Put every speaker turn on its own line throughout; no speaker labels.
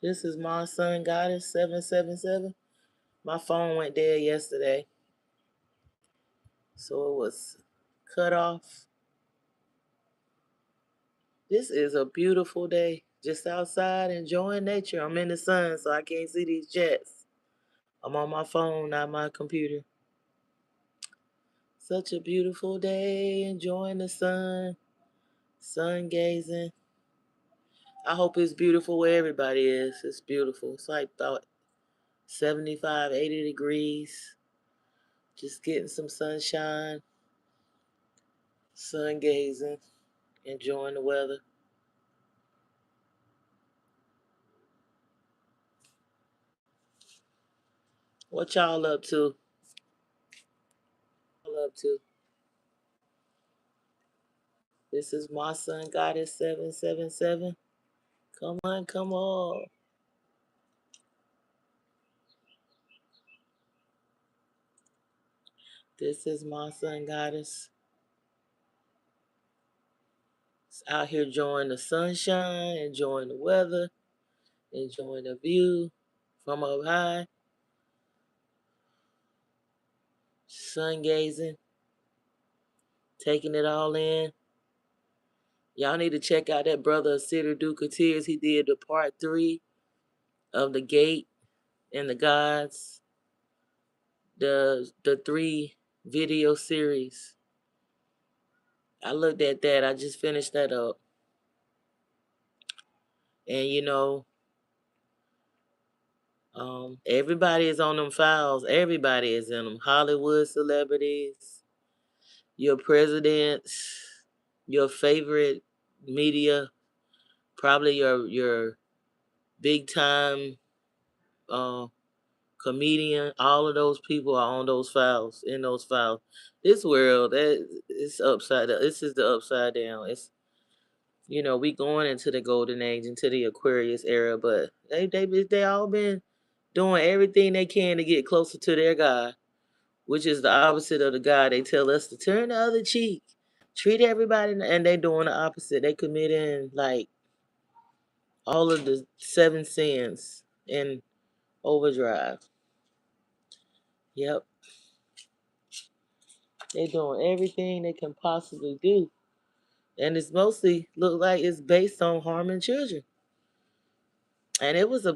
This is MaSunGoddess777. My phone went dead yesterday, so it was cut off. This is a beautiful day. Just outside enjoying nature. I'm in the sun, so I can't see these jets. I'm on my phone, not my computer. Such a beautiful day, enjoying the sun gazing. I hope it's beautiful where everybody is. It's beautiful. It's like about 75, 80 degrees. Just getting some sunshine, sun gazing, enjoying the weather. What y'all up to? This is MaSunGoddess777. Come on, come on. This is MaSunGoddess. It's out here enjoying the sunshine, enjoying the weather, enjoying the view from up high, sun gazing, taking it all in. Y'all need to check out that brother Cedar Duke of Tears. He did the part 3 of the Gate and the Gods, the 3 video series. I looked at that. I just finished that up. And everybody is on them files. Everybody is in them. Hollywood celebrities, your presidents, your favorite media, probably your big time comedian. All of those people are on those files, in those files. This world, it's upside down. This is the upside down. It's we going into the golden age, into the Aquarius era, but they all been doing everything they can to get closer to their God, which is the opposite of the God they tell us to turn the other cheek, treat everybody, and they doing the opposite. They committing like all of the 7 sins in overdrive. Yep, they doing everything they can possibly do, and it's mostly look like it's based on harming children. And it was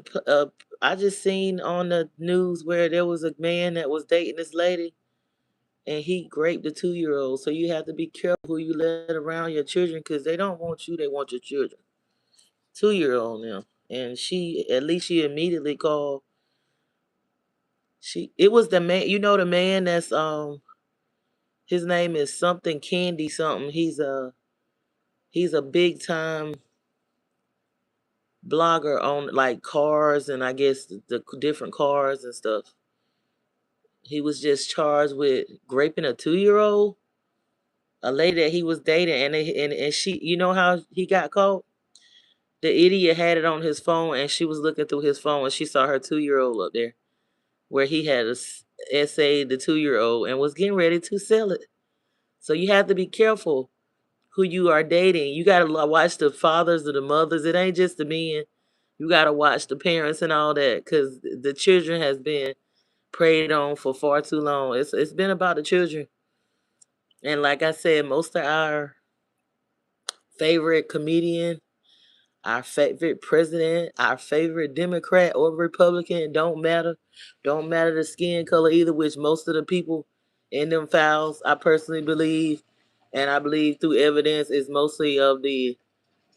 I just seen on the news where there was a man that was dating this lady and he raped a 2-year-old. So you have to be careful who you let around your children because they don't want you, they want your children. 2-year-old now. And at least she immediately called. It was the man, the man that's his name is something Candy something. He's a big time blogger on like cars and I guess the different cars and stuff. He was just charged with raping a 2-year-old, a lady that he was dating, and she, how he got caught? The idiot had it on his phone, and she was looking through his phone, and she saw her 2-year-old up there, where he had essayed the 2-year-old and was getting ready to sell it. So you have to be careful who you are dating. You got to watch the fathers or the mothers. It ain't just the men. You got to watch the parents and all that, because the children has been preyed on for far too long. It's been about the children. And like I said, most of our favorite comedian, our favorite president, our favorite Democrat or Republican, don't matter. Don't matter the skin color either, which most of the people in them files, I personally believe, and I believe through evidence, is mostly of the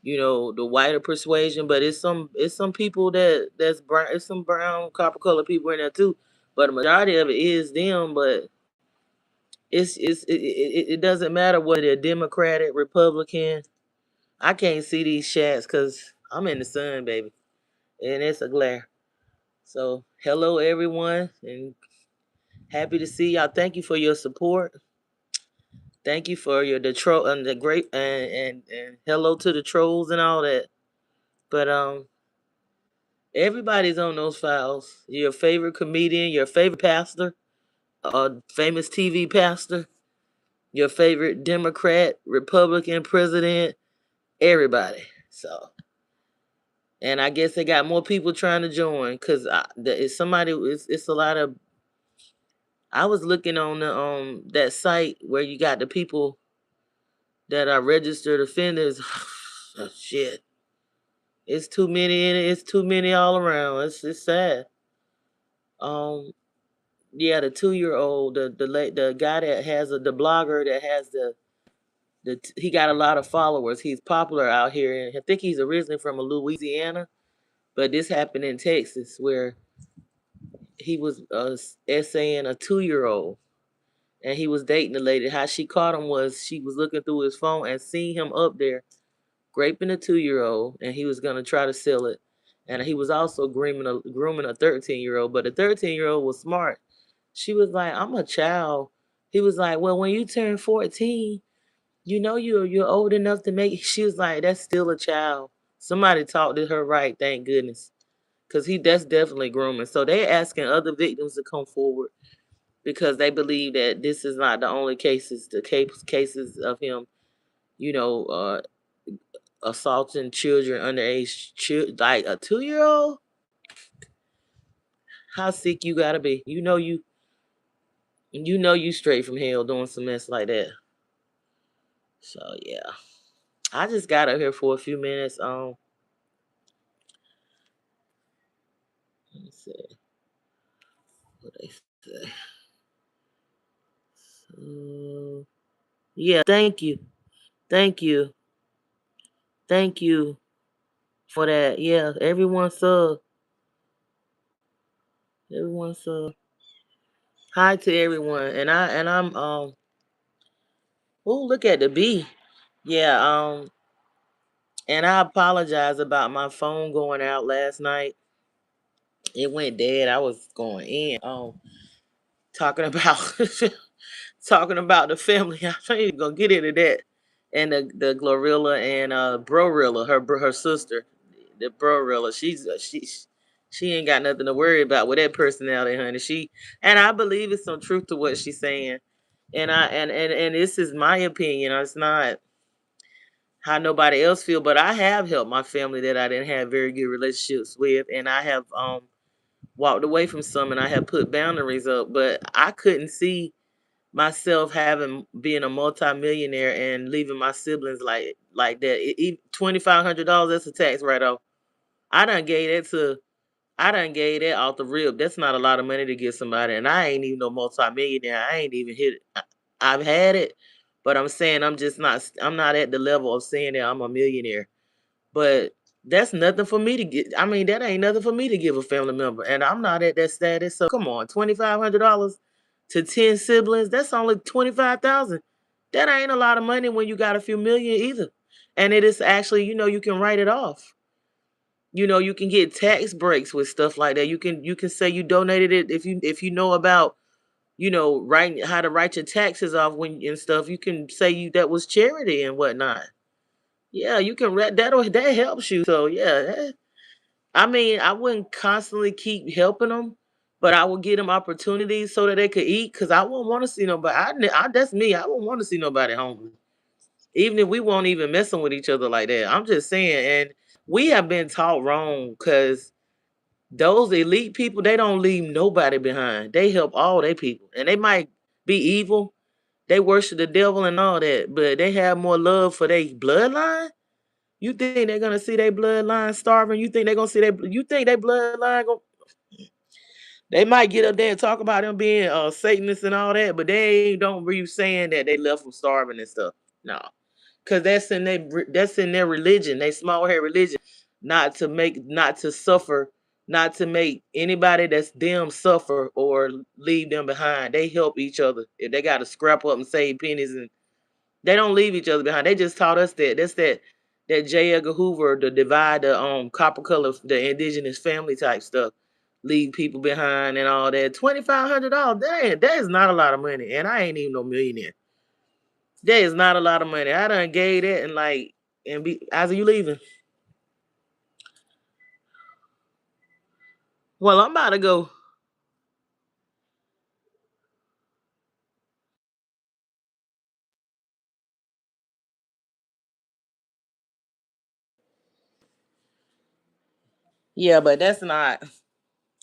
whiter persuasion, but it's some people that's brown, it's some brown copper color people in there too. But the majority of it is them, but it doesn't matter whether they're Democratic, Republican. I can't see these chats because I'm in the sun, baby, and it's a glare. So hello everyone, and happy to see y'all. Thank you for your support. Thank you for the troll and the great and hello to the trolls and all that. But everybody's on those files. Your favorite comedian, your favorite pastor, famous TV pastor, your favorite Democrat, Republican president, everybody. So And I guess they got more people trying to join because it's somebody. It's a lot of. I was looking on the that site where you got the people that are registered offenders. Oh, shit, it's too many in it. It's too many all around. It's sad. Um, yeah, the 2 year old, the guy that has the blogger that has he got a lot of followers. He's popular out here, and I think he's originally from Louisiana, but this happened in Texas where he was essaying a 2 year old, and he was dating the lady. How she caught him was she was looking through his phone and seen him up there raping a 2 year old, and he was gonna try to sell it. And he was also grooming a 13 year old, but the 13 year old was smart. She was like, "I'm a child." He was like, "Well, when you turn 14, you know you're old enough to make." She was like, "That's still a child." Somebody talked to her right, thank goodness, because that's definitely grooming. So they're asking other victims to come forward because they believe that this is not the only cases. The cases of him, you know, assaulting children underage, like a 2 year old. How sick you gotta be? You straight from hell doing some mess like that. So yeah, I just got up here for a few minutes. Let me see what they say. So, yeah, thank you, thank you for that. Yeah, everyone sub. Hi to everyone, and I'm. Oh, look at the B. Yeah. And I apologize about my phone going out last night. It went dead. I was going in. Talking about talking about the family. I ain't even gonna get into that. And the Glorilla and Brorilla, her sister, the Brorilla. She ain't got nothing to worry about with that personality, honey. And I believe it's some truth to what she's saying. And this is my opinion. It's not how nobody else feel, but I have helped my family that I didn't have very good relationships with, and I have walked away from some, and I have put boundaries up. But I couldn't see myself having being a multimillionaire and leaving my siblings like that. $2,500, that's a tax write off. I done gave that to I done gave that off the rip. That's not a lot of money to give somebody, and I ain't even no multimillionaire. I ain't even hit it. I've had it, but I'm saying I'm just not. I'm not at the level of saying that I'm a millionaire. But that's nothing for me to get. I mean, that ain't nothing for me to give a family member, and I'm not at that status. So come on, $2,500 to 10 siblings. That's only 25,000. That ain't a lot of money when you got a few million either. And it is actually, you can write it off. You can get tax breaks with stuff like that. You can say you donated it if you know about writing how to write your taxes off when and stuff. You can say that was charity and whatnot. Yeah, you can that helps you. So yeah, I mean, I wouldn't constantly keep helping them, but I would give them opportunities so that they could eat. Cause I wouldn't want to see nobody. That's me. I wouldn't want to see nobody hungry, even if we won't even messing with each other like that. I'm just saying, and we have been taught wrong. Cause those elite people, they don't leave nobody behind. They help all their people, and they might be evil. They worship the devil and all that, but they have more love for their bloodline. You think they're gonna see their bloodline starving? You think they're gonna see their? You think their bloodline going? They might get up there and talk about them being Satanists and all that, but they don't be saying that they left from starving and stuff. No, because that's in their religion, they small hair religion, not to suffer, not to make anybody that's them suffer or leave them behind. They help each other. If they got to scrap up and save pennies, and they don't leave each other behind. They just taught us that. That's that J. Edgar Hoover, the divide, the copper color, the indigenous family type stuff, leave people behind and all that. $2,500, that is not a lot of money, and I ain't even no millionaire. That is not a lot of money. I done gave that and as are you leaving? Well, I'm about to go. Yeah, but that's not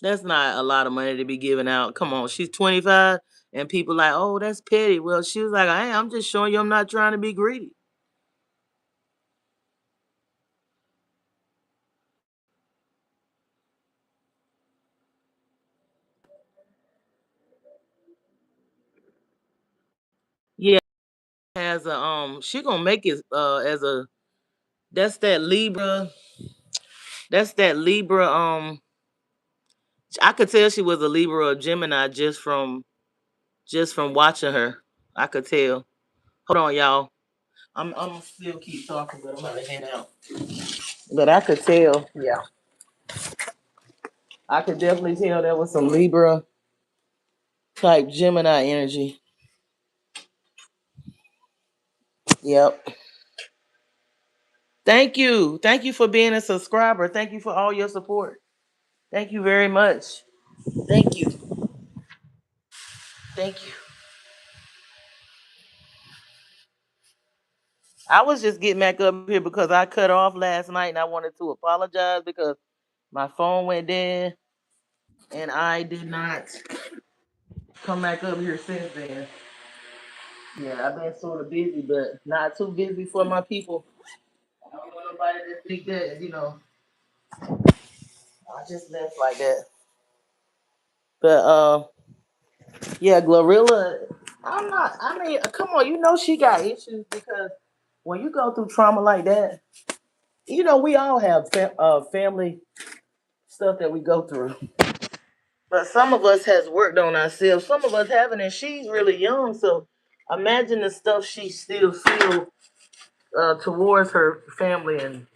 a lot of money to be giving out. Come on, she's 25 and people like, "Oh, that's petty." Well, she was like, "Hey, I'm just showing you I'm not trying to be greedy." Yeah, as a she going to make it as a that's that Libra, that's that Libra I could tell she was a Libra or Gemini just from watching her. I could tell. Hold on, y'all. I'm still keep talking, but I'm gonna head out. But I could tell, yeah, I could definitely tell there was some Libra type Gemini energy. Yep. Thank you for being a subscriber. Thank you for all your support. Thank you very much. Thank you. Thank you. I was just getting back up here because I cut off last night and I wanted to apologize because my phone went dead and I did not come back up here since then. Yeah, I've been sort of busy, but not too busy for my people. I don't want nobody to think that, I just left like that. But yeah, Glorilla, I mean, come on, she got issues because when you go through trauma like that, we all have family stuff that we go through. But some of us has worked on ourselves, some of us haven't, and she's really young, so imagine the stuff she still feels towards her family, and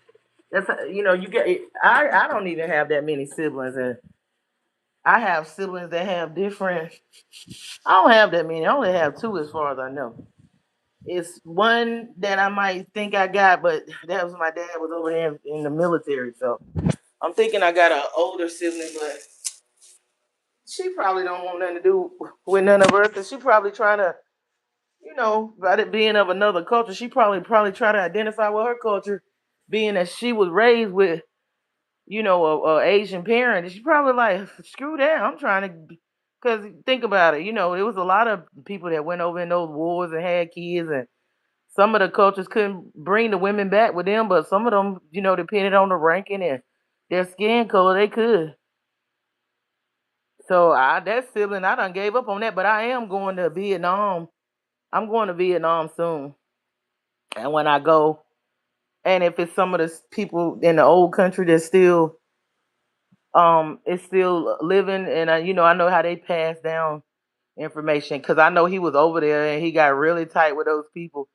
that's you get. I don't even have that many siblings, and I have siblings that have different. I don't have that many. I only have two, as far as I know. It's one that I might think I got, but that was my dad was over there in the military, so I'm thinking I got an older sibling, but she probably don't want nothing to do with none of her, because she probably trying to, about it being of another culture. She probably try to identify with her culture, being that she was raised with, a Asian parent. And she probably like, screw that. I'm trying to, because think about it. It was a lot of people that went over in those wars and had kids, and some of the cultures couldn't bring the women back with them, but some of them, depended on the ranking and their skin color, they could. So that sibling, I done gave up on that, but I am going to Vietnam. I'm going to Vietnam soon. And when I go, and if it's some of the people in the old country that still is still living, and I know how they pass down information, because I know he was over there and he got really tight with those people.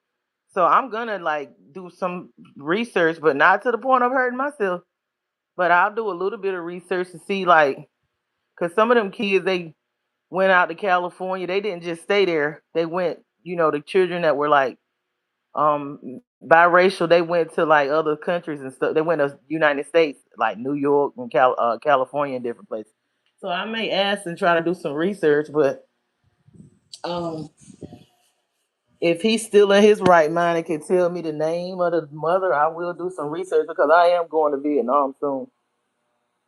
So I'm gonna like do some research, but not to the point of hurting myself. But I'll do a little bit of research to see, like, because some of them kids, they went out to California. They didn't just stay there. They went, the children that were like biracial, they went to like other countries and stuff. They went to United States, like New York and California and different places. So I may ask and try to do some research, but um if he's still in his right mind and can tell me the name of the mother, I will do some research, because I am going to Vietnam soon.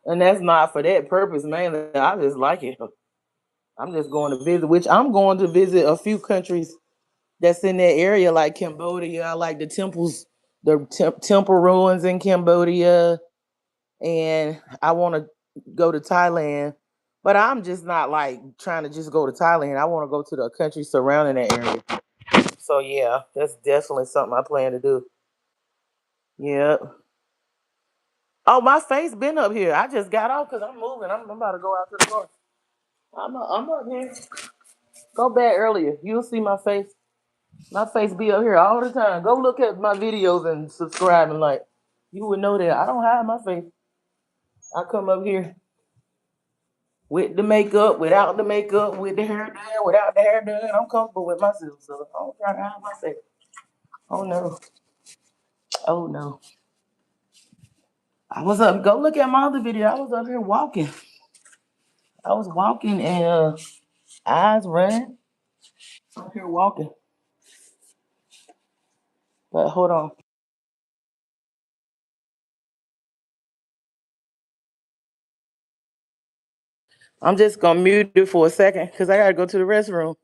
And that's not for that purpose mainly. I just like it. I'm just going to visit, which I'm going to visit a few countries that's in that area, like Cambodia. I like the temples, the temple ruins in Cambodia, and I want to go to Thailand. But I'm just not like trying to just go to Thailand. I want to go to the countries surrounding that area. So yeah, that's definitely something I plan to do. Yeah. Oh, my face been up here. I just got off because I'm moving. I'm about to go out to the car. I'm up here. Go back earlier. You'll see my face. My face be up here all the time. Go look at my videos and subscribe and like. You would know that I don't hide my face. I come up here with the makeup, without the makeup, with the hair done, without the hair done. I'm comfortable with myself, so I don't try to hide my face. Oh no. Oh no. I was up. Go look at my other video. I was up here walking. I was walking and eyes running. I'm here walking. But hold on. I'm just gonna mute it for a second because I gotta go to the restroom.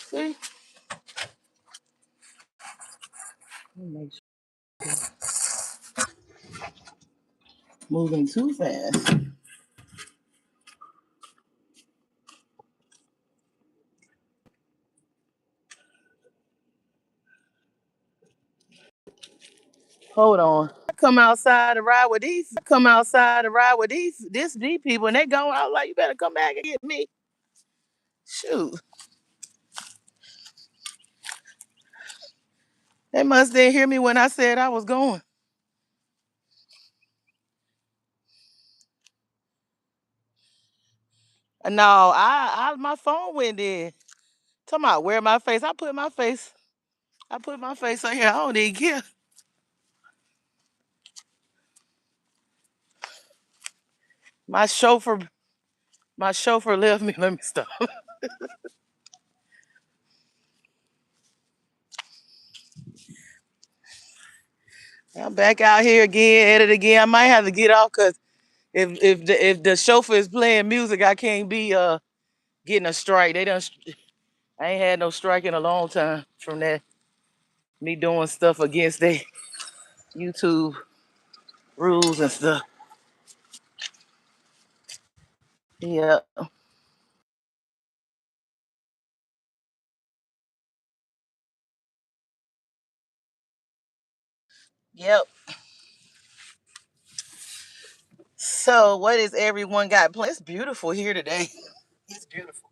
See? Moving too fast. Hold on. I come outside to ride with these. These people, and they going out like, you better come back and get me. Shoot. They must didn't hear me when I said I was going. No, my phone went in. Talking about wear my face. I put my face on here. I don't even care. My chauffeur left me. Let me stop. I'm back out here again, edit again. I might have to get off because if the chauffeur is playing music, I can't be getting a strike. I ain't had no strike in a long time from that. Me doing stuff against the YouTube rules and stuff. Yeah. Yep. So what is everyone got planned? It's beautiful here today. It's beautiful.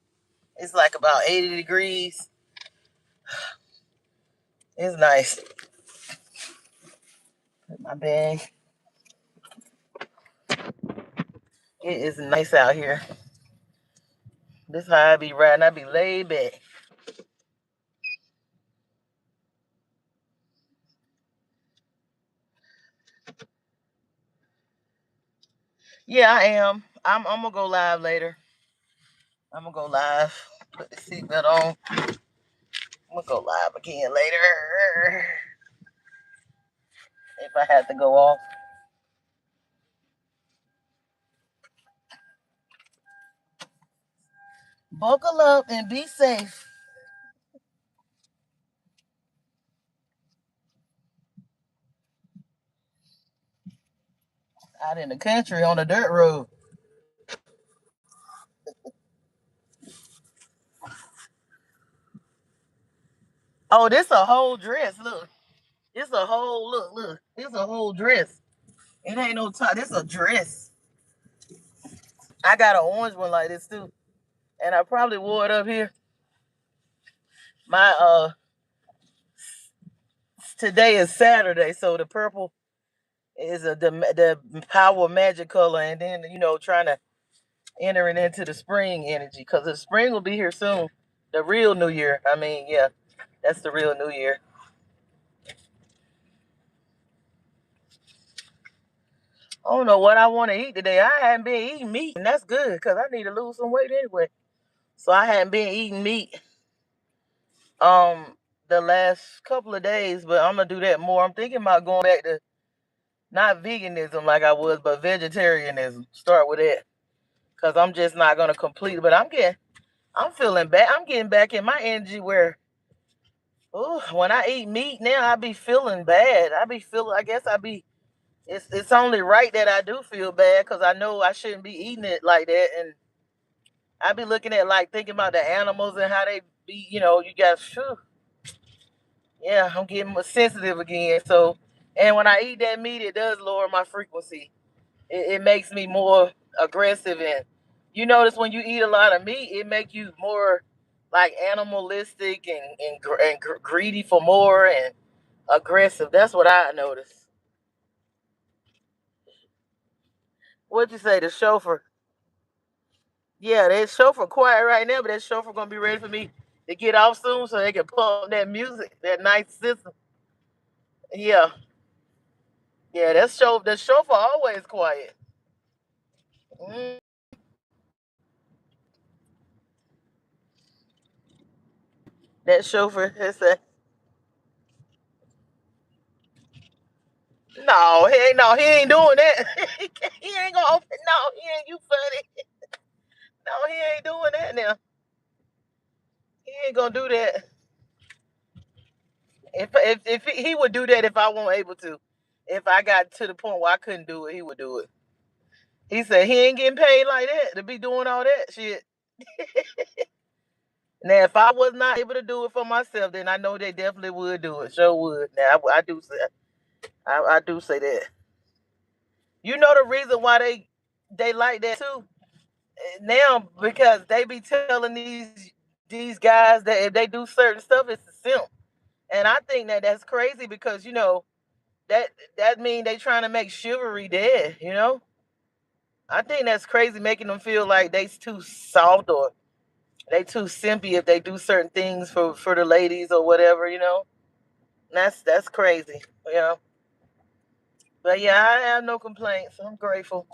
It's like about 80 degrees. It's nice. Put my bag. It is nice out here. This how I be riding. I be laid back. Yeah, I am. I'm gonna go live later. I'm gonna go live. Put the seatbelt on. I'm gonna go live again later. If I have to go off. Buckle up and be safe. Out in the country on a dirt road. Oh, this a whole dress. Look. It's a whole look. It's a whole dress. It ain't no top. This a dress. I got an orange one like this too. And I probably wore it up here. My today is Saturday, so the purple is the power magic color, and then trying to enter it into the spring energy because the spring will be here soon. The real New Year. I mean, yeah, that's the real New Year. I don't know what I want to eat today. I haven't been eating meat, and that's good because I need to lose some weight anyway. So I haven't been eating meat the last couple of days, but I'm gonna do that more. I'm thinking about going back to not veganism like I was, but vegetarianism. Start with that. Cause I'm just not gonna complete it. But I'm feeling bad. I'm getting back in my energy where when I eat meat now, I be feeling bad. I guess I be It's only right that I do feel bad because I know I shouldn't be eating it like that, and I be looking at like thinking about the animals and how they be. You got phew, yeah, I'm getting more sensitive again. So, and when I eat that meat, it does lower my frequency. It makes me more aggressive, and you notice when you eat a lot of meat, it makes you more like animalistic and greedy for more and aggressive. That's what I noticed. What'd you say, the chauffeur? Yeah, that chauffeur quiet right now, but that chauffeur gonna be ready for me to get off soon so they can pump that music, that nice system. Yeah, yeah, the chauffeur always quiet. Mm, that chauffeur, it's a no, he ain't doing that. He ain't gonna open. No, he ain't. You funny? No, he ain't doing that now. He ain't gonna do that. If he would do that if I wasn't able to. If I got to the point where I couldn't do it, he would do it. He said he ain't getting paid like that to be doing all that shit. Now, if I was not able to do it for myself, then I know they definitely would do it. Sure would. Now, I do say, I do say that. You know the reason why they like that too. Now because they be telling these guys that if they do certain stuff, it's a simp, and I think that that's crazy because that that mean they trying to make chivalry dead. I think that's crazy, making them feel like they too soft or they too simpy if they do certain things for the ladies or whatever. That's crazy. You know, but yeah, I have no complaints. I'm grateful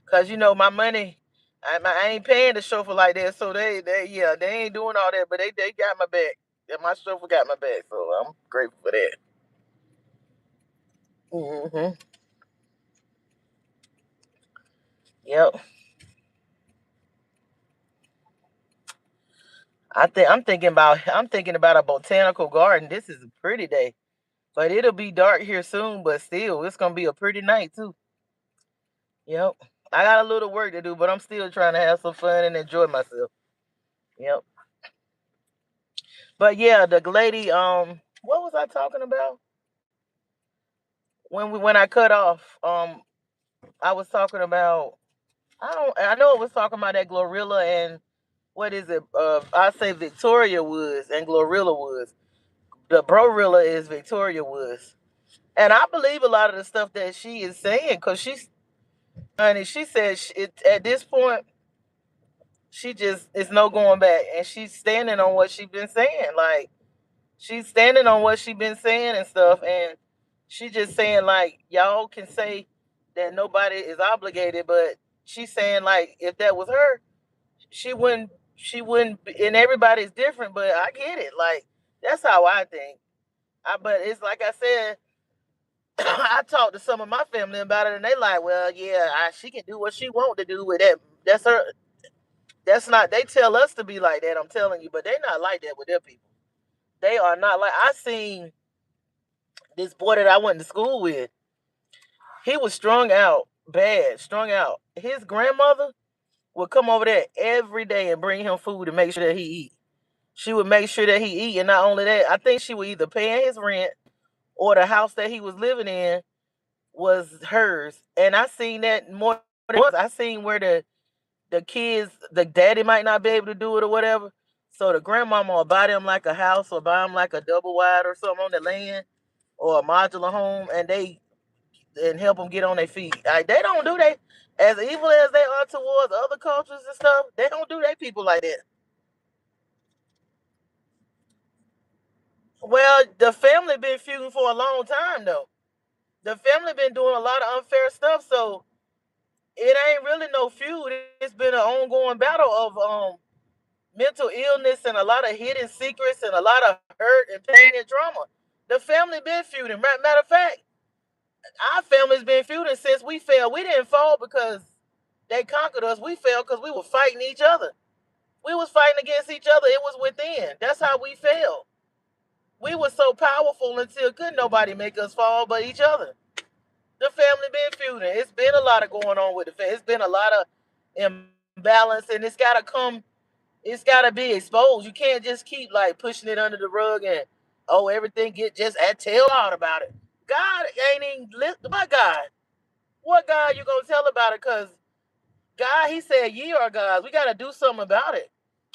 because my money. I ain't paying the chauffeur like that, so they ain't doing all that, but they got my back. Yeah, my chauffeur got my back, so I'm grateful for that. Hmm. Yep. I'm thinking about a botanical garden. This is a pretty day, but it'll be dark here soon. But still, it's gonna be a pretty night too. Yep. I got a little work to do, but I'm still trying to have some fun and enjoy myself. Yep. But yeah, the lady. What was I talking about when I cut off? I was talking about. I know it was talking about that Glorilla and what is it? I say Victoria Woods and Glorilla Woods. The Brorilla is Victoria Woods, and I believe a lot of the stuff that she is saying because honey, she said at this point she just it's no going back, and she's standing on what she's been saying. Like she's standing on what she's been saying and stuff, and she just saying like y'all can say that nobody is obligated, but she's saying like if that was her, she wouldn't and everybody's different, but I get it. Like that's how I think. But it's like I said, I talked to some of my family about it, and they like, well, yeah, she can do what she want to do with that. That's her. That's not. They tell us to be like that. I'm telling you, but they're not like that with their people. They are not like. I seen this boy that I went to school with. He was strung out, bad, strung out. His grandmother would come over there every day and bring him food and make sure that he eat. She would make sure that he eat, and not only that, I think she would either pay his rent or the house that he was living in was hers. And I seen that more than once. I seen where the kids, the daddy might not be able to do it or whatever. So the grandmama will buy them like a house or buy them like a double wide or something on the land or a modular home, and help them get on their feet. Like they don't do that as evil as they are towards other cultures and stuff. They don't do their people like that. Well, the family been feuding for a long time though. The family been doing a lot of unfair stuff, so it ain't really no feud. It's been an ongoing battle of mental illness and a lot of hidden secrets and a lot of hurt and pain and trauma. The family been feuding. Matter of fact, our family's been feuding since we fell. We didn't fall because they conquered us. We fell because we were fighting each other. We was fighting against each other. It was within. That's how we fell. We were so powerful until couldn't nobody make us fall but each other. The family been feuding. It's been a lot of going on with the family. It's been a lot of imbalance, and it's gotta come. It's gotta be exposed. You can't just keep like pushing it under the rug and oh everything get just at tell out about it. God ain't even my God. What God you gonna tell about it? Cause God, He said ye are gods. We gotta do something about it.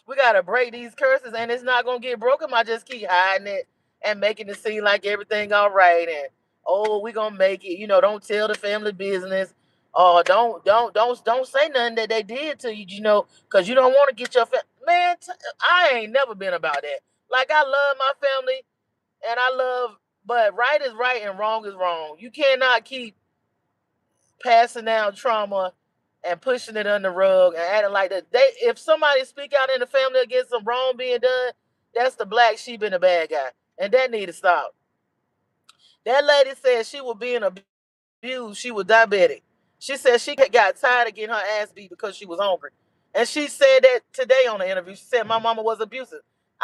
We gotta break these curses, and it's not gonna get broken. I just keep hiding it and making it seem like everything all right. And oh, we gonna make it. Don't tell the family business. Or don't say nothing that they did to you. Because you don't want to get your man. I ain't never been about that. Like I love my family, and but right is right and wrong is wrong. You cannot keep passing down trauma and pushing it under the rug and acting like that. If somebody speak out in the family against some wrong being done, that's the black sheep and the bad guy, and that need to stop. That lady said she was being abused. She was diabetic. She said she got tired of getting her ass beat because she was hungry, and she said that today on the interview. She said my mama was abusive.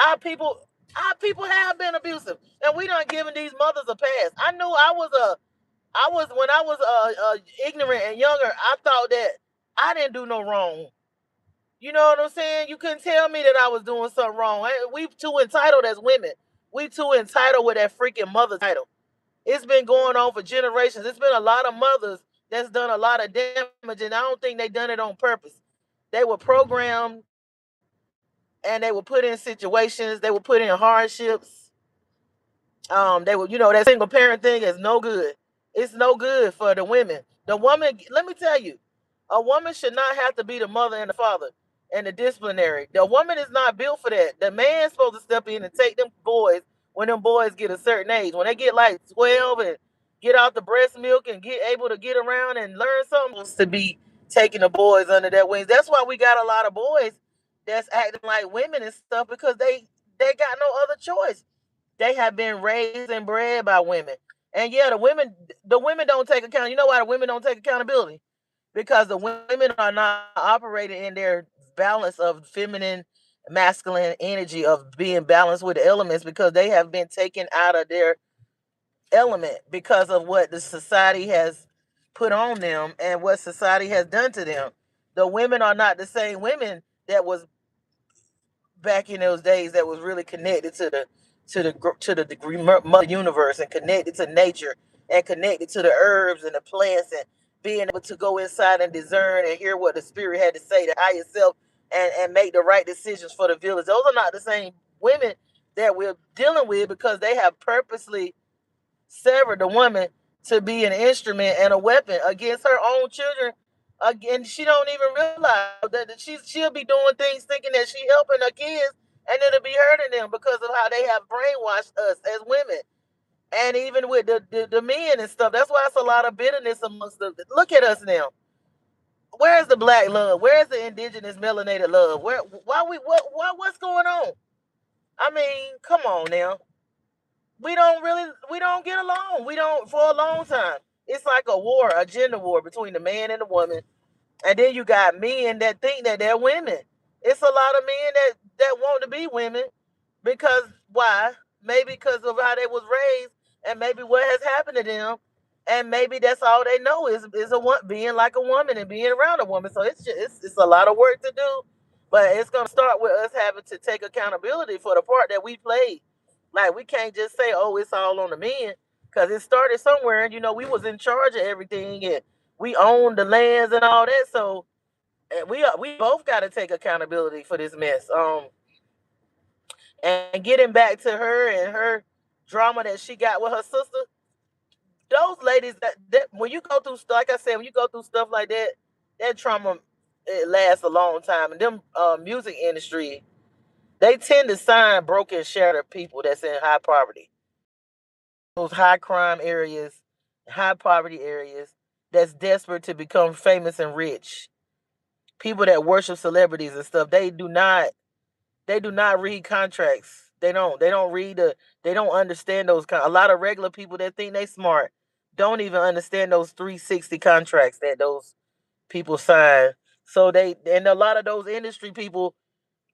Our people, our people have been abusive, and we done giving these mothers a pass. I was when I was ignorant and younger. I thought that I didn't do no wrong. You know what I'm saying? You couldn't tell me that I was doing something wrong. We too entitled as women. We too entitled with that freaking mother title. It's been going on for generations. It's been a lot of mothers that's done a lot of damage, and I don't think they done it on purpose. They were programmed, and they were put in situations. They were put in hardships. They were, that single parent thing is no good. It's no good for the women. The woman, let me tell you, a woman should not have to be the mother and the father and the disciplinary. The woman is not built for that. The man's supposed to step in and take them boys when them boys get a certain age. When they get like 12 and get out the breast milk and get able to get around and learn something, to be taking the boys under their wings. That's why we got a lot of boys that's acting like women and stuff, because they got no other choice. They have been raised and bred by women. And yeah, the women don't take account. You know why the women don't take accountability? Because the women are not operating in their balance of feminine, masculine energy of being balanced with the elements, because they have been taken out of their element because of what the society has put on them and what society has done to them. The women are not the same women that was back in those days, that was really connected to the degree mother universe, and connected to nature, and connected to the herbs and the plants, and being able to go inside and discern and hear what the spirit had to say, to higher self, and make the right decisions for the village. Those are not the same women that we're dealing with, because they have purposely severed the woman to be an instrument and a weapon against her own children. Again, she don't even realize that she'll be doing things thinking that she helping her kids, and it'll be hurting them because of how they have brainwashed us as women, and even with the men and stuff. That's why it's a lot of bitterness amongst them. Look at us now. Where's the black love? Where's the indigenous melanated love? What's going on? I mean, come on now. We don't get along. We don't, for a long time. It's like a war, a gender war between the man and the woman. And then you got men that think that they're women. It's a lot of men that want to be women, because why? Maybe because of how they was raised, and maybe what has happened to them, and maybe that's all they know is being like a woman and being around a woman. So it's a lot of work to do, but it's gonna start with us having to take accountability for the part that we played. Like we can't just say, "Oh, it's all on the men," because it started somewhere, and we was in charge of everything, and we owned the lands and all that. So we both got to take accountability for this mess. And getting back to her and her drama that she got with her sister, those ladies that when you go through, like I said, when you go through stuff like that, that trauma, it lasts a long time. And them music industry, they tend to sign broken, shattered people that's in high poverty, those high crime areas, high poverty areas, that's desperate to become famous and rich. People that worship celebrities and stuff, they do not read contracts. They don't read they don't understand those a lot of regular people that think they smart don't even understand those 360 contracts that those people sign. So and a lot of those industry people,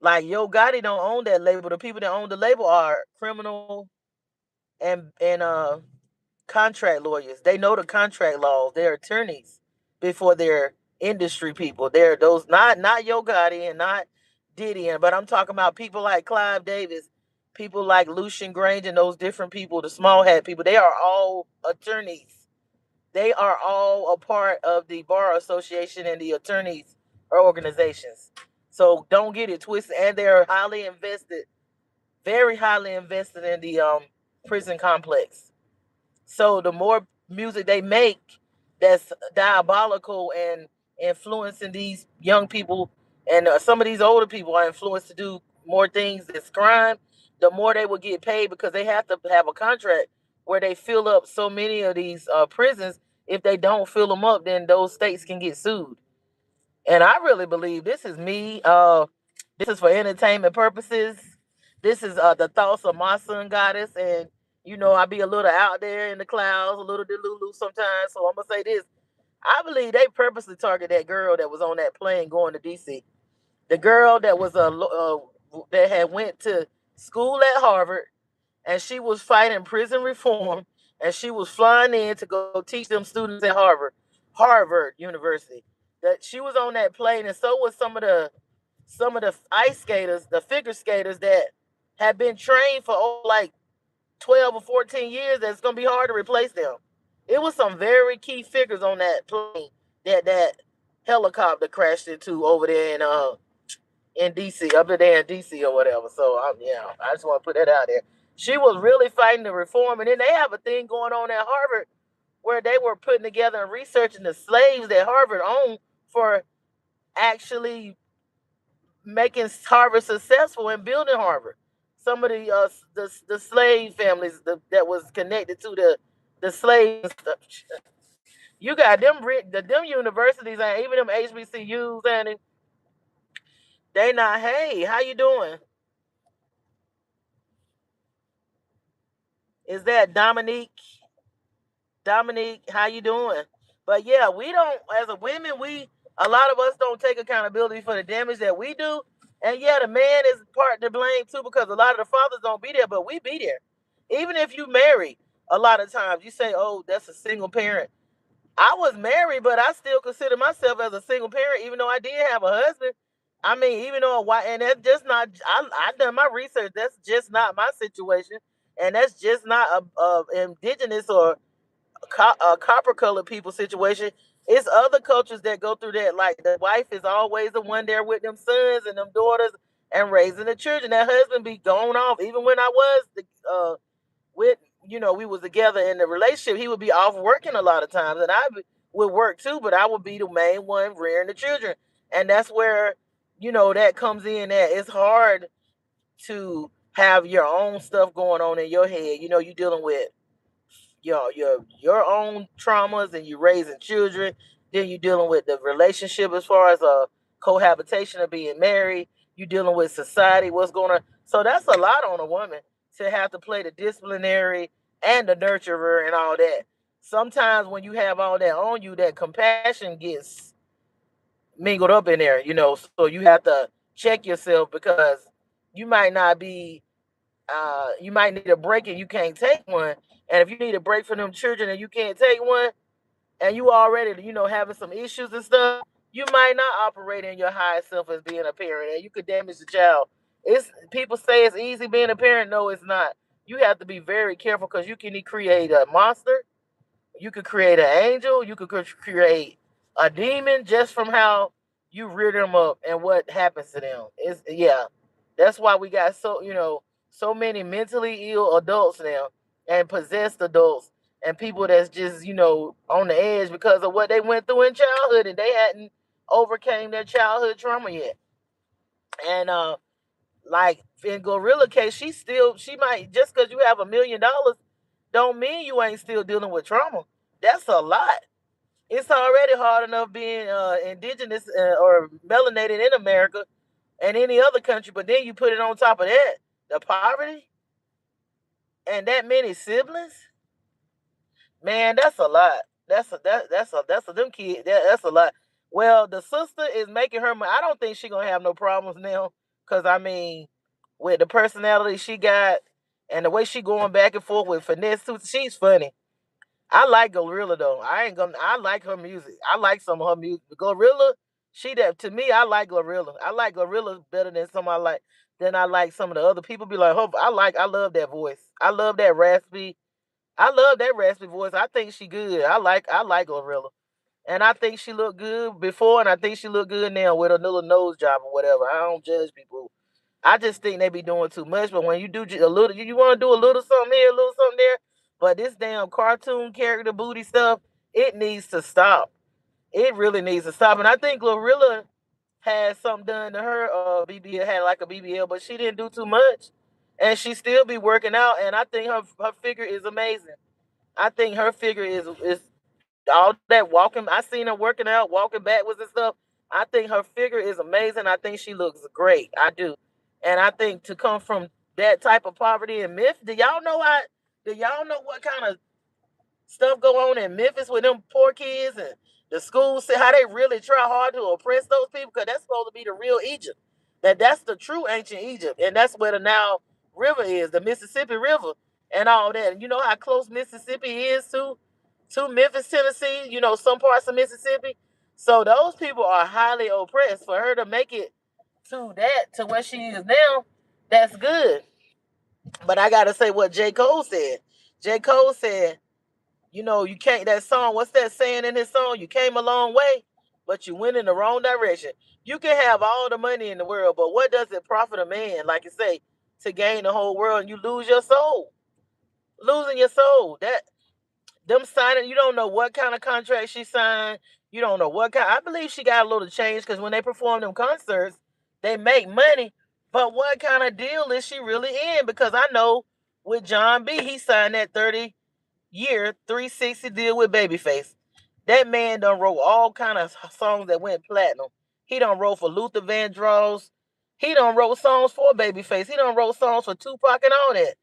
like Yo Gotti, don't own that label. The people that own the label are criminal, and contract lawyers. They know the contract laws. They're attorneys before they're industry people. They're those not Yo Gotti and not Diddy, but I'm talking about people like Clive Davis, people like Lucian Grange, and those different people, the small hat people. They are all attorneys. They are all a part of the bar association and the attorneys or organizations. So don't get it twisted. And they're highly invested, very highly invested in the prison complex. So the more music they make that's diabolical and influencing these young people, and some of these older people are influenced to do more things that's crime, the more they will get paid because they have to have a contract where they fill up so many of these prisons. If they don't fill them up, then those states can get sued. And I really believe this is me. This is for entertainment purposes. This is the thoughts of my son goddess, and I be a little out there in the clouds, a little delulu sometimes. So I'm gonna say this: I believe they purposely target that girl that was on that plane going to DC. The girl that was that had went to school at Harvard, and she was fighting prison reform, and she was flying in to go teach them students at Harvard University. That she was on that plane, and so was some of the ice skaters, the figure skaters that have been trained for like 12 or 14 years. That's gonna be hard to replace them. It was some very key figures on that plane that helicopter crashed into over there in DC, up there in DC or whatever. So yeah, I just want to put that out there. She was really fighting the reform, and then they have a thing going on at Harvard where they were putting together and researching the slaves that Harvard owned for actually making Harvard successful and building Harvard. Some of the slave families that was connected to the slaves. You got them universities and even them HBCUs, and they not. Hey, how you doing? Is that Dominique? Dominique, how you doing? But yeah, we don't, as a women, a lot of us don't take accountability for the damage that we do. And yeah, the man is part to blame too because a lot of the fathers don't be there, but we be there. Even if you marry, a lot of times you say, "Oh, that's a single parent." I was married, but I still consider myself as a single parent, even though I did have a husband. I mean, even though and that's just not. I done my research. That's just not my situation, and that's just not a indigenous or copper colored people situation. It's other cultures that go through that. Like the wife is always the one there with them sons and them daughters and raising the children. That husband be going off. Even when I was with we was together in the relationship, he would be off working a lot of times, and would work too. But I would be the main one rearing the children, and that's where that comes in. That it's hard to have your own stuff going on in your head. You dealing with your own traumas, and you're raising children. Then you're dealing with the relationship as far as a cohabitation of being married. You're dealing with society, what's going on. So that's a lot on a woman to have to play the disciplinary and the nurturer and all that. Sometimes when you have all that on you, that compassion gets mingled up in there, so you have to check yourself because you might not be you might need a break and you can't take one. And if you need a break from them children and you can't take one, and you already, having some issues and stuff, you might not operate in your highest self as being a parent, and you could damage the child. It's people say it's easy being a parent. No, it's not. You have to be very careful because you can create a monster, you could create an angel, you could create a demon just from how you rear them up and what happens to them. It's yeah. That's why we got so many mentally ill adults now and possessed adults and people that's just, on the edge because of what they went through in childhood and they hadn't overcame their childhood trauma yet. And like in Gorilla case, she might just because you have $1 million don't mean you ain't still dealing with trauma. That's a lot. It's already hard enough being indigenous or melanated in America and any other country, but then you put it on top of that, the poverty and that many siblings. Man, that's a lot. That's a them kids. That's a lot. Well, the sister is making her money. I don't think she gonna have no problems now, cause I mean, with the personality she got And the way she going back and forth with finesse too, she's funny. I like Gorilla though. I like her music. I like some of her music. Gorilla, she that to me, I like Gorilla. I like Gorilla better than I like some of the other people. Be like, oh, I love that voice. I love that raspy. I love that raspy voice. I think she good. I like Gorilla. And I think she looked good before, and I think she look good now with a little nose job or whatever. I don't judge people. I just think they be doing too much. But when you do a little, you want to do a little something here, a little something there. But this damn cartoon character booty stuff, it needs to stop. It really needs to stop. And I think Glorilla had something done to her. BBL had like a BBL, but she didn't do too much, and she still be working out. And I think her figure is amazing. I think her figure is all that walking. I seen her working out, walking backwards and stuff. I think her figure is amazing. I think she looks great. I do, and I think to come from that type of poverty in Memphis, do y'all know how? Do y'all know what kind of stuff go on in Memphis with them poor kids and the schools? How they really try hard to oppress those people? Because that's supposed to be the real Egypt. That's the true ancient Egypt, and that's where the Nile River is, the Mississippi River, and all that. And you know how close Mississippi is to Memphis, Tennessee. You know some parts of Mississippi. So those people are highly oppressed. For her to make it to where she is now, that's good. But I gotta say what J. Cole said. J. Cole said, you know, you can't, that song, what's that saying in his song? You came a long way, but you went in the wrong direction. You can have all the money in the world, but what does it profit a man, like you say, to gain the whole world and you lose your soul? Losing your soul. Them signing, you don't know what kind of contract she signed. You don't know what kind. I believe she got a little change because when they perform them concerts, they make money. But what kind of deal is she really in? Because I know with John B, he signed that 30-year 360 deal with Babyface. That man done wrote all kind of songs that went platinum. He done wrote for Luther Vandross. He done wrote songs for Babyface. He done wrote songs for Tupac and all that.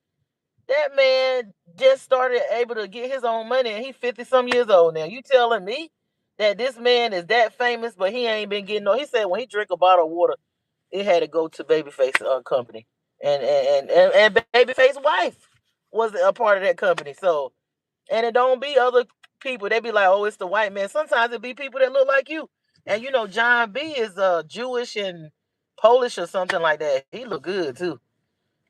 That man just started able to get his own money and he 50 some years old now. You telling me that this man is that famous, but he ain't been getting no. He said when he drink a bottle of water, it had to go to Babyface company. And Babyface wife was a part of that company. So, and it don't be other people. They be like, oh, it's the white man. Sometimes it be people that look like you. And you know, John B is Jewish and Polish or something like that. He look good too.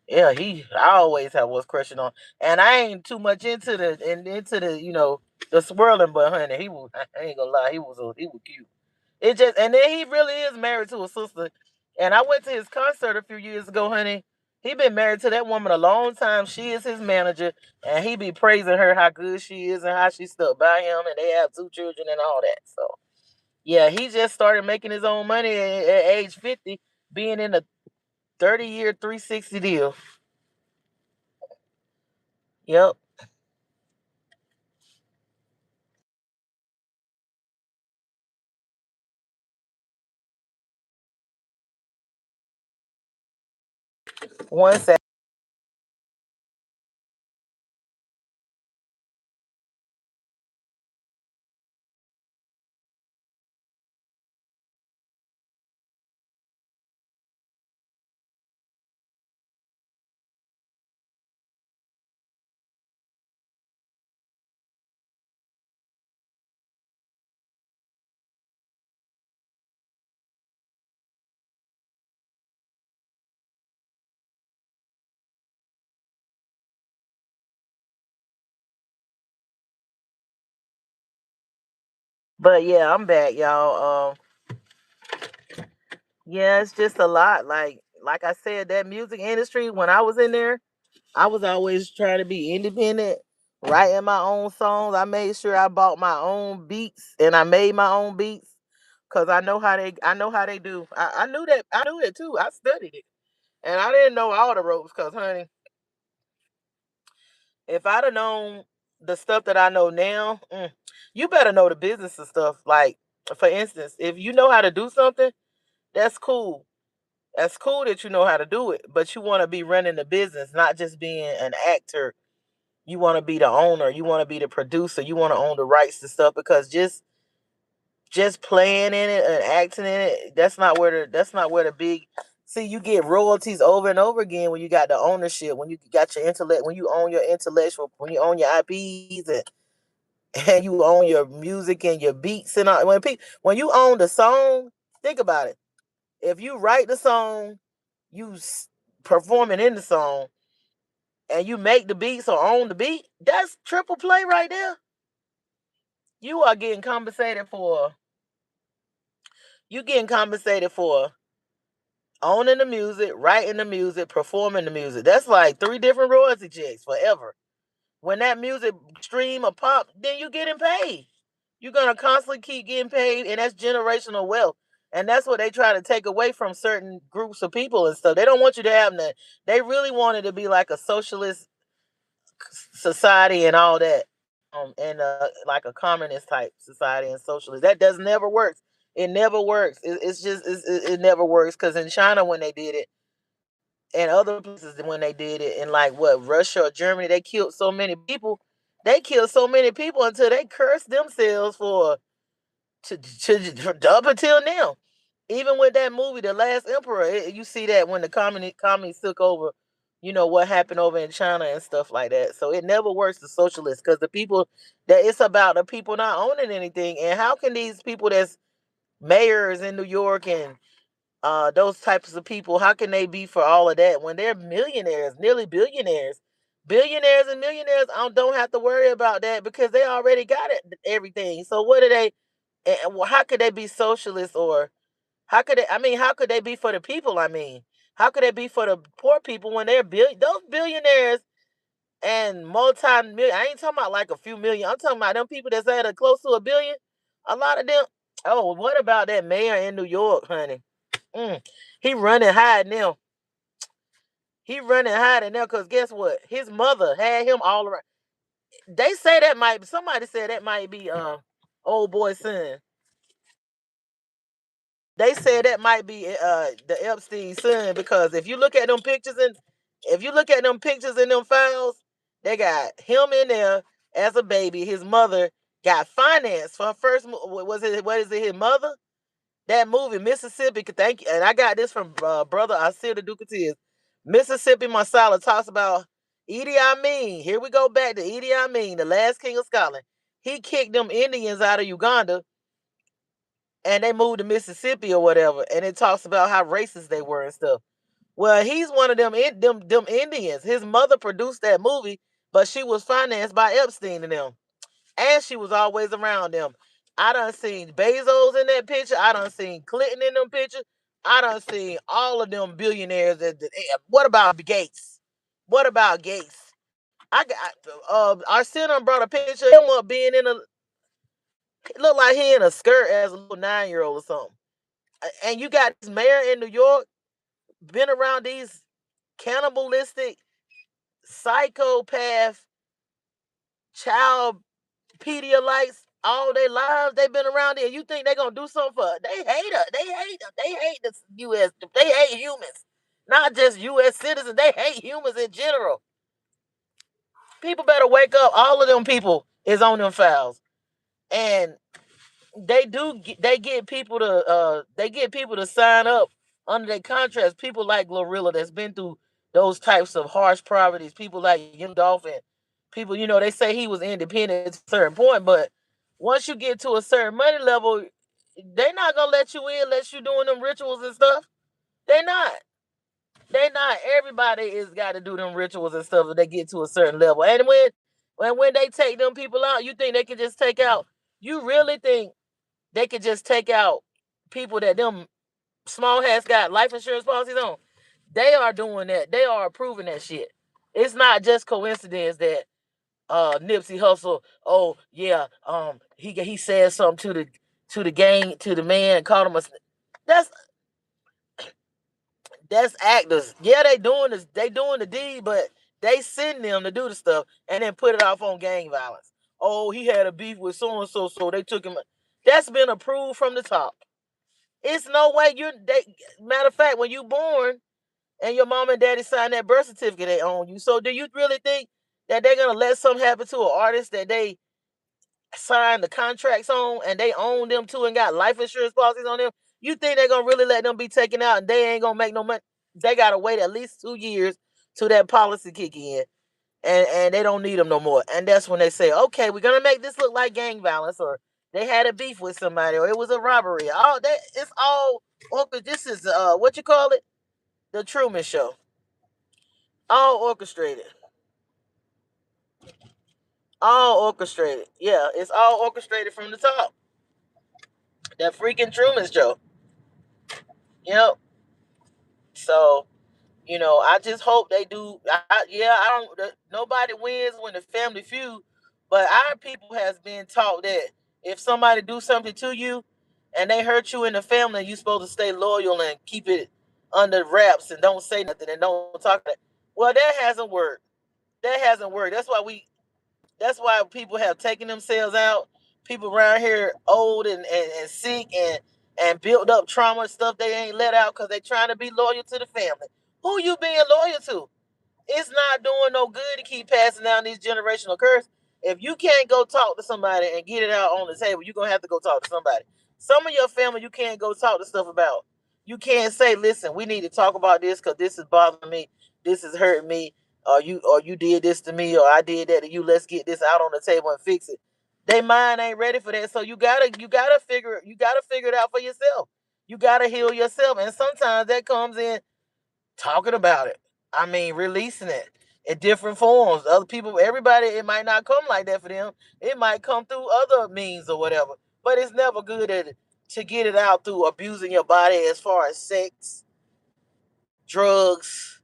Yeah, I always have was crushing on. And I ain't too much into the, the swirling, but honey, I ain't gonna lie, he was cute. It just, and then he really is married to a sister. And I went to his concert a few years ago, honey. He been married to that woman a long time. She is his manager, and he be praising her how good she is and how she stuck by him, and they have 2 children and all that. So yeah, he just started making his own money at age 50, being in a 30-year 360 deal. Yep. One second. But yeah, I'm back, y'all. Yeah, it's just a lot. Like I said, that music industry, when I was in there, I was always trying to be independent, writing my own songs. I made sure I bought my own beats and I made my own beats because I know how they do. I knew it too. I studied it. And I didn't know all the ropes because honey, if I'd have known the stuff that I know now, you better know the business and stuff. Like, for instance, if you know how to do something, that's cool. That's cool that you know how to do it, but you want to be running the business, not just being an actor. You want to be the owner. You want to be the producer. You want to own the rights to stuff because just playing in it and acting in it, that's not where the big See, you get royalties over and over again when you got the ownership, when you got your intellect, when you own your intellectual, when you own your IPs and you own your music and your beats and all. When you own the song, think about it. If you write the song, you perform it in the song, and you make the beats or own the beat, that's triple play right there. You are getting compensated for. You getting compensated for owning the music, writing the music, performing the music. That's like 3 different royalty checks forever. When that music stream or pop, then you getting paid. You're gonna constantly keep getting paid, and that's generational wealth. And that's what they try to take away from certain groups of people and stuff. They don't want you to have that. They really want it to be like a socialist society and all that, and like a communist type society and socialist. That does never works. It never works. It's just it never works because in China when they did it, and other places when they did it, in like what Russia or Germany, they killed so many people. They killed so many people until they cursed themselves for up until now. Even with that movie, The Last Emperor, you see that when the communists took over, what happened over in China and stuff like that. So it never works the socialists because the people that it's about the people not owning anything. And how can these people that's mayors in New York and those types of people, how can they be for all of that when they're millionaires, nearly billionaires? Billionaires and millionaires don't have to worry about that because they already got it, everything. So what do they? How could they be socialists or how could they? I mean, how could they be for the people? I mean, how could they be for the poor people when they're those billionaires and multi-million? I ain't talking about like a few million. I'm talking about them people that's at close to a billion. A lot of them. Oh, what about that mayor in New York, honey? Mm. He running high now. He running high now because guess what? His mother had him all around. They say that might. Somebody said that might be old boy's son. They said that might be the Epstein son because if you look at them pictures in them files, they got him in there as a baby. His mother got financed for her first. Was it what is it? His mother? That movie Mississippi. Thank you. And I got this from brother Asir the Duke of Tears. Mississippi Masala talks about Idi Amin. Here we go back to Idi Amin, the last king of Scotland. He kicked them Indians out of Uganda and they moved to Mississippi or whatever, and it talks about how racist they were and stuff. Well, he's one of them Indians. His mother produced that movie, but she was financed by Epstein and them, and she was always around them. I done seen Bezos in that picture. I done seen Clinton in them pictures. I done seen all of them billionaires. What about Gates? What about Gates? I got our center brought a picture of him up being in a. It looked like he in a skirt as a little 9-year old or something. And you got this mayor in New York been around these cannibalistic, psychopath, child pedialites all their lives. They've been around here. You think they're gonna do something for? They hate us. They hate us. They hate the U.S. They hate humans, not just U.S. citizens. They hate humans in general. People better wake up. All of them people is on them files, and they get people to sign up under their contracts. People like Glorilla that's been through those types of harsh poverties. People like Young Dolphin. People, they say he was independent at a certain point, but once you get to a certain money level, they not gonna let you in unless you doing them rituals and stuff. They not. They not. Everybody is got to do them rituals and stuff if they get to a certain level. And when they take them people out, you think they can just take out? You really think they could just take out people that them small hats got life insurance policies on? They are doing that. They are approving that shit. It's not just coincidence that Nipsey Hussle, oh yeah, he said something to the gang, to the man, called him a that's that's actors. Yeah, they doing the deed, but they send them to do the stuff and then put it off on gang violence. Oh, he had a beef with so and so, so they took him. That's been approved from the top. It's no way matter of fact, when you born and your mom and daddy signed that birth certificate, they own you. So do you really think that they're gonna let something happen to an artist that they signed the contracts on and they own them too and got life insurance policies on them? You think they're gonna really let them be taken out and they ain't gonna make no money? They gotta wait at least 2 years till that policy kick in, and they don't need them no more. And that's when they say, okay, we're gonna make this look like gang violence, or they had a beef with somebody, or it was a robbery. All that it's all this is what you call it, the Truman Show, all orchestrated, all orchestrated. Yeah, it's all orchestrated from the top. That freaking Truman Show. Yep. So I just hope they do. I don't. Nobody wins when the family feud, but our people has been taught that if somebody do something to you, and they hurt you in the family, you supposed to stay loyal and keep it under wraps and don't say nothing and don't talk. Well, that hasn't worked. That hasn't worked. That's why people have taken themselves out. People around here old and sick and built up trauma and stuff they ain't let out because they trying to be loyal to the family. Who you being loyal to? It's not doing no good to keep passing down these generational curses. If you can't go talk to somebody and get it out on the table, you're gonna have to go talk to somebody. Some of your family you can't go talk to stuff about. You can't say, listen, we need to talk about this because this is bothering me, this is hurting me, or you did this to me, or I did that to you. Let's get this out on the table and fix it. They mind ain't ready for that. So you gotta figure it out for yourself. You gotta heal yourself. And sometimes that comes in talking about it. I mean, releasing it in different forms. Other people, everybody, it might not come like that for them. It might come through other means or whatever. But it's never good to get it out through abusing your body as far as sex, drugs,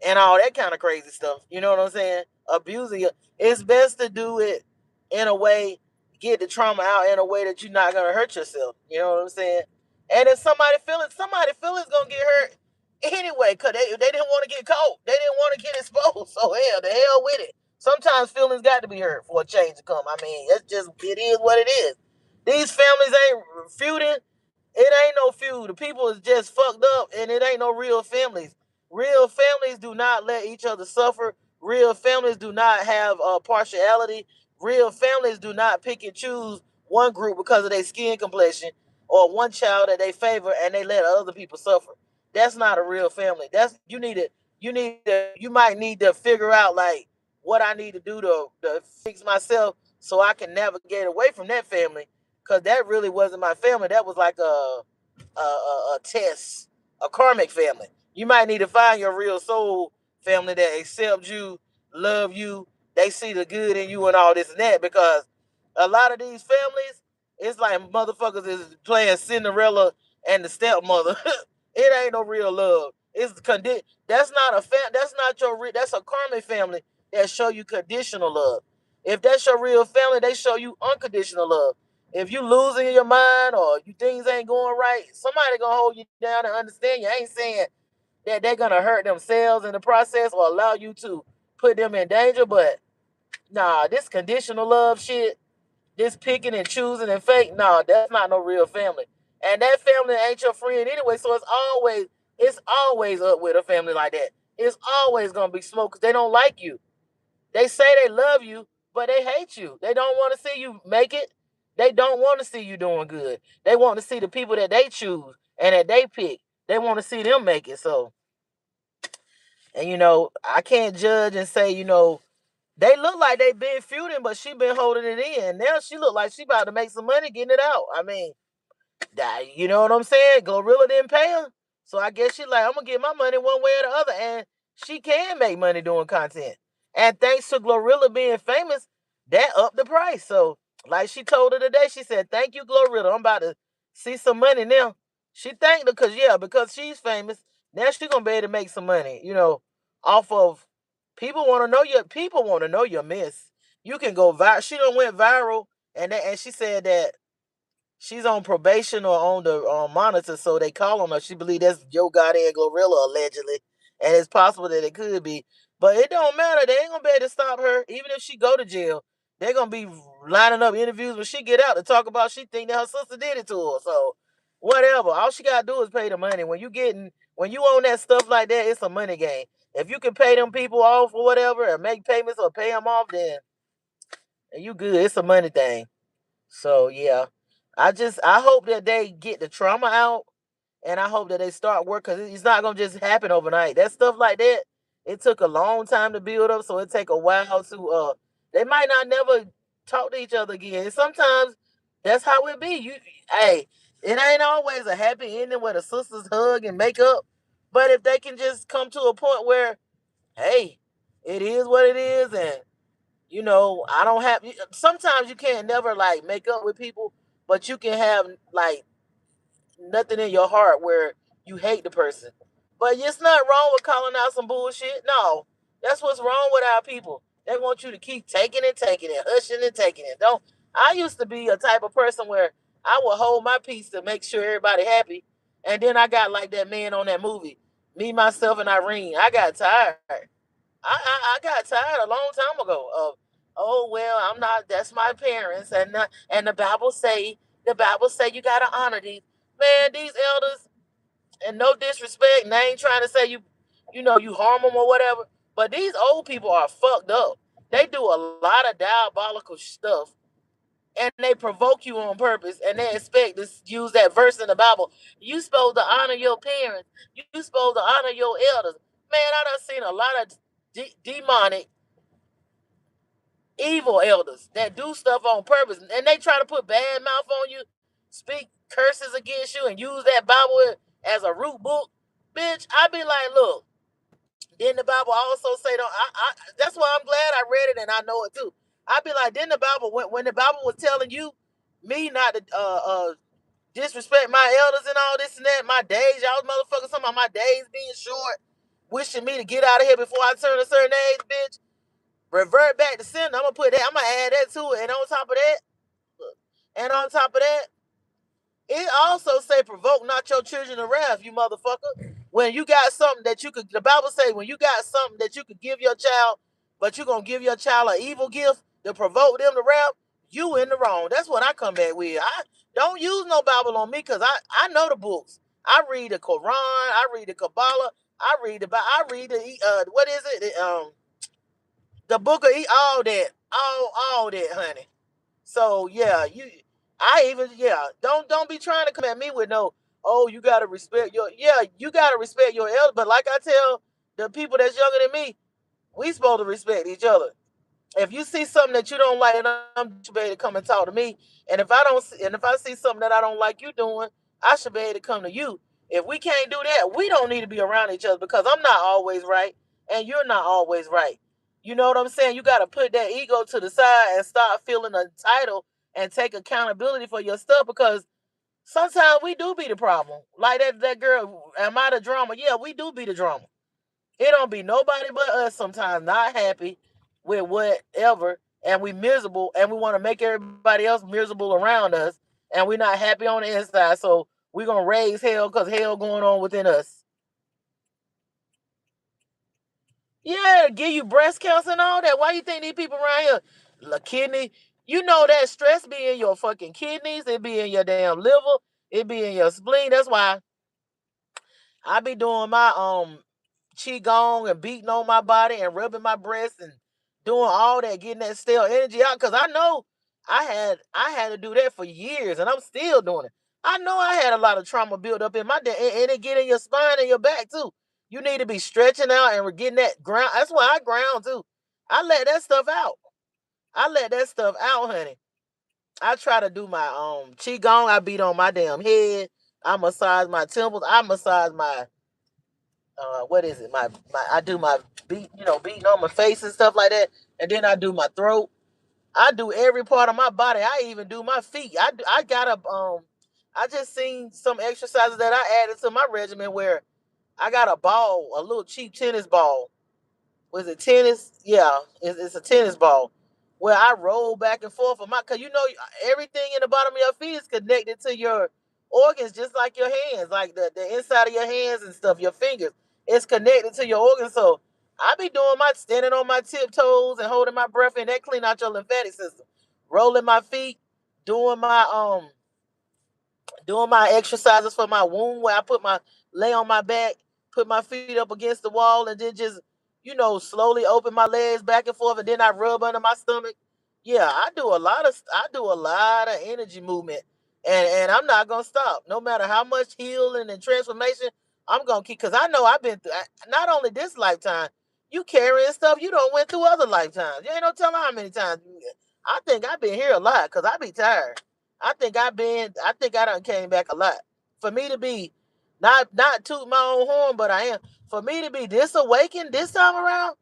and all that kind of crazy stuff. You know what I'm saying? Abusing it. It's best to do it in a way, get the trauma out in a way that you're not gonna hurt yourself. You know what I'm saying? And if somebody feel it's gonna get hurt anyway, cause they didn't want to get caught. They didn't want to get exposed. So hell, the hell with it. Sometimes feelings got to be hurt for a change to come. I mean, it is what it is. These families ain't feuding. It ain't no feud. The people is just fucked up, and it ain't no real families. Real families do not let each other suffer. Real families do not have partiality. Real families do not pick and choose one group because of their skin complexion or one child that they favor and they let other people suffer. That's not a real family. That's you might need to figure out like what I need to do to fix myself so I can navigate away from that family because that really wasn't my family. That was like a test, a karmic family. You might need to find your real soul family that accepts you, love you, they see the good in you and all this and that. Because a lot of these families, it's like motherfuckers is playing Cinderella and the stepmother. It ain't no real love. That's not a That's not your That's a karmic family that show you conditional love. If that's your real family, they show you unconditional love. If you losing your mind or you things ain't going right, somebody gonna hold you down and understand you. I ain't saying that they're gonna hurt themselves in the process or allow you to put them in danger, but nah, this conditional love shit, this picking and choosing and fake, nah, that's not no real family. And that family ain't your friend anyway, so it's always up with a family like that. It's always gonna be smoke because they don't like you. They say they love you, but they hate you. They don't want to see you make it. They don't want to see you doing good. They want to see the people that they choose and that they pick. They want to see them make it. So, and I can't judge and say, they look like they been feuding, but she been holding it in. Now she look like she about to make some money getting it out. I mean, you know what I'm saying? Glorilla didn't pay her. So I guess she like, I'm gonna get my money one way or the other. And she can make money doing content. And thanks to Glorilla being famous, that upped the price. So like she told her today, she said, thank you, Glorilla. I'm about to see some money now. She thanked her because she's famous. Now she gonna be able to make some money, off of people want to know your mess. You can go viral. She done went viral and she said that she's on probation or on the monitor, so they call on her. She believe that's Yo Gotti and Glorilla allegedly, and it's possible that it could be. But it don't matter. They ain't gonna be able to stop her, even if she go to jail. They're gonna be lining up interviews when she get out to talk about she think that her sister did it to her. So whatever. All she gotta do is pay the money. When you own that stuff like that, it's a money game. If you can pay them people off or whatever, or make payments or pay them off, then you good. It's a money thing. So yeah, I hope that they get the trauma out and I hope that they start work because it's not gonna just happen overnight. That stuff like that, it took a long time to build up, so it take a while to. They might not never talk to each other again. And sometimes that's how it be. Hey, it ain't always a happy ending where the sisters hug and make up, but if they can just come to a point where, hey, it is what it is, and I don't have. Sometimes you can't never like make up with people, but you can have like nothing in your heart where you hate the person. But it's not wrong with calling out some bullshit. No, that's what's wrong with our people. They want you to keep taking it, hushing and taking it. Don't. I used to be a type of person where I would hold my peace to make sure everybody happy, and then I got like that man on that movie, Me, Myself, and Irene. I got tired. I got tired a long time ago of, oh well, I'm not. That's my parents, and the Bible say you gotta honor these man, these elders, and no disrespect, and I ain't trying to say you harm them or whatever, but these old people are fucked up. They do a lot of diabolical stuff, and they provoke you on purpose, and they expect to use that verse in the Bible. You supposed to honor your parents. You supposed to honor your elders. Man, I done seen a lot of demonic, evil elders that do stuff on purpose, and they try to put bad mouth on you, speak curses against you, and use that Bible as a root book. Bitch, I be like, look. Didn't the Bible also say don't? That's why I'm glad I read it and I know it too. I be like, didn't the Bible when the Bible was telling you me not to disrespect my elders and all this and that, my days, y'all motherfuckers, some of my days being short, wishing me to get out of here before I turn a certain age, bitch. Revert back to sin. I'm gonna put that. I'm gonna add that to it, and on top of that, it also say provoke not your children to wrath, you motherfucker. When you got something that you could, the Bible say when you got something that you could give your child, but you gonna give your child an evil gift to provoke them to wrath, you in the wrong. That's what I come back with. I don't use no Bible on me because I know the books. I read the Quran, I read the Kabbalah, I read the what is it? The book of all that, all that, honey. So yeah, don't be trying to come at me with no, oh, you gotta respect your elder. But like I tell the people that's younger than me, we supposed to respect each other. If you see something that you don't like, and I'm should be able to come and talk to me. And if I see something that I don't like you doing, I should be able to come to you. If we can't do that, we don't need to be around each other because I'm not always right and you're not always right. You know what I'm saying? You got to put that ego to the side and start feeling entitled and take accountability for your stuff because sometimes we do be the problem. Like that girl, am I the drama? Yeah, we do be the drama. It don't be nobody but us sometimes not happy with whatever, and we miserable, and we want to make everybody else miserable around us, and we're not happy on the inside. So we're gonna raise hell because hell going on within us. Yeah, give you breast cancer and all that. Why you think these people around here, the kidney? You know that stress be in your fucking kidneys. It be in your damn liver. It be in your spleen. That's why I be doing my qigong and beating on my body and rubbing my breasts and doing all that, getting that stale energy out. Cause I know I had to do that for years, and I'm still doing it. I know I had a lot of trauma built up in my day, and it get in your spine and your back too. You need to be stretching out and we're getting that ground. That's why I ground too. I let that stuff out. I let that stuff out, honey. I try to do my qigong. I beat on my damn head. I massage my temples. I massage my what is it? My I do my beating on my face and stuff like that, and then I do my throat. I do every part of my body. I even do my feet. I got a I just seen some exercises that I added to my regimen where I got a ball, a little cheap tennis ball. Was it tennis? Yeah, it's a tennis ball where I roll back and forth with my, cause everything in the bottom of your feet is connected to your organs, just like your hands, like the inside of your hands and stuff, your fingers. It's connected to your organs. So I be doing my standing on my tiptoes and holding my breath in. That clean out your lymphatic system. Rolling my feet, doing my exercises for my wound where I lay on my back, put my feet up against the wall, and then just slowly open my legs back and forth, and then I rub under my stomach. Yeah, I do a lot of energy movement, and I'm not gonna stop. No matter how much healing and transformation, I'm gonna keep, because I know I've been through not only this lifetime. You carrying stuff you don't went through other lifetimes. You ain't no telling how many times. I think I've been here a lot because I be tired. I think I done came back a lot. For me to be not toot my own horn, but I am. For me to be this awakened this time around,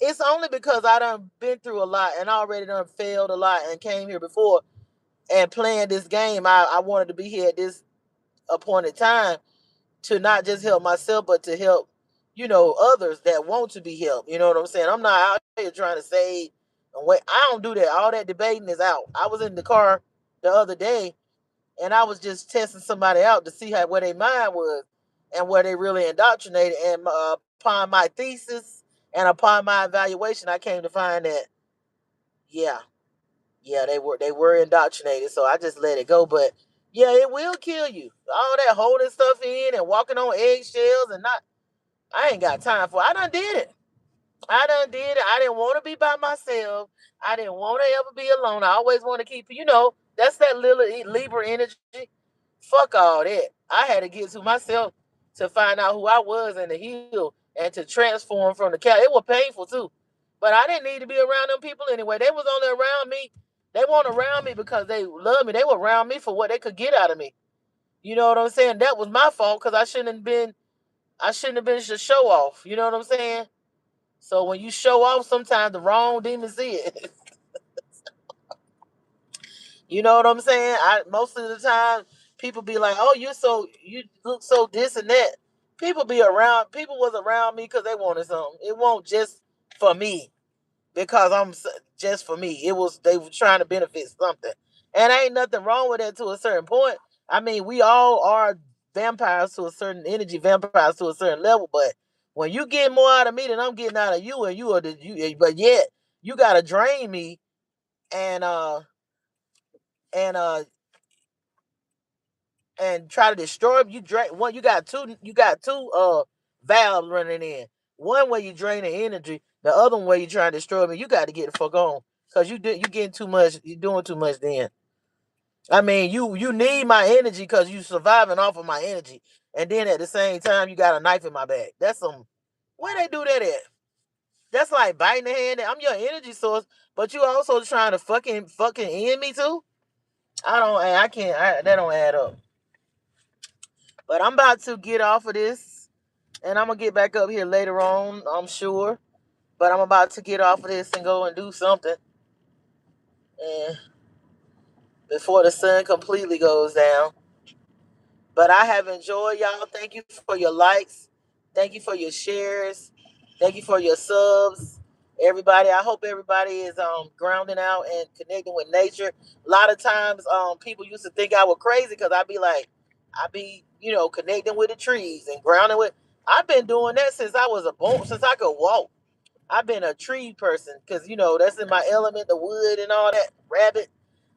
it's only because I done been through a lot and already done failed a lot and came here before and playing this game. I wanted to be here at this appointed time to not just help myself, but to help, others that want to be helped. You know what I'm saying? I'm not out here trying to save and wait. I don't do that. All that debating is out. I was in the car the other day and I was just testing somebody out to see where their mind was and where they really indoctrinated. And upon my thesis and upon my evaluation, I came to find that, yeah, yeah, they were indoctrinated. So I just let it go. But yeah, it will kill you. All that holding stuff in and walking on eggshells and not. I ain't got time for it. I done did it. I done did it. I didn't want to be by myself. I didn't want to ever be alone. I always want to keep, that's that little Libra energy. Fuck all that. I had to get to myself to find out who I was and to heal and to transform from the cat. It was painful too. But I didn't need to be around them people anyway. They was only around me. They weren't around me because they love me. They were around me for what they could get out of me. You know what I'm saying? That was my fault because I shouldn't have been to show off. You know what I'm saying? So when you show off, sometimes the wrong demons see it. You know what I'm saying? Most of the time people be like, "Oh, you look so this and that." People was around me because they wanted something. It won't just for me because just for me. It was they were trying to benefit something, and ain't nothing wrong with that to a certain point. I mean, we all are vampires to a certain energy, vampires to a certain level, but when you get more out of me than I'm getting out of you, and you are but yet you gotta drain me and and uh and try to destroy them. You got two valves running in. One where you drain the energy, the other one where you trying to destroy me. You got to get the fuck on. Cause you getting too much, you doing too much then. I mean, you need my energy because you surviving off of my energy. And then at the same time you got a knife in my back. That's some where they do that at? That's like biting the hand. I'm your energy source, but you also trying to fucking end me too. I can't. That don't add up. But I'm about to get off of this, and I'm gonna get back up here later on, I'm sure. But I'm about to get off of this and go and do something, and before the sun completely goes down. But I have enjoyed y'all. Thank you for your likes. Thank you for your shares. Thank you for your subs. Everybody, I hope everybody is grounding out and connecting with nature. A lot of times people used to think I was crazy because I be, connecting with the trees and grounding with. I've been doing that since I was a born, since I could walk. I've been a tree person because that's in my element, the wood and all that, rabbit.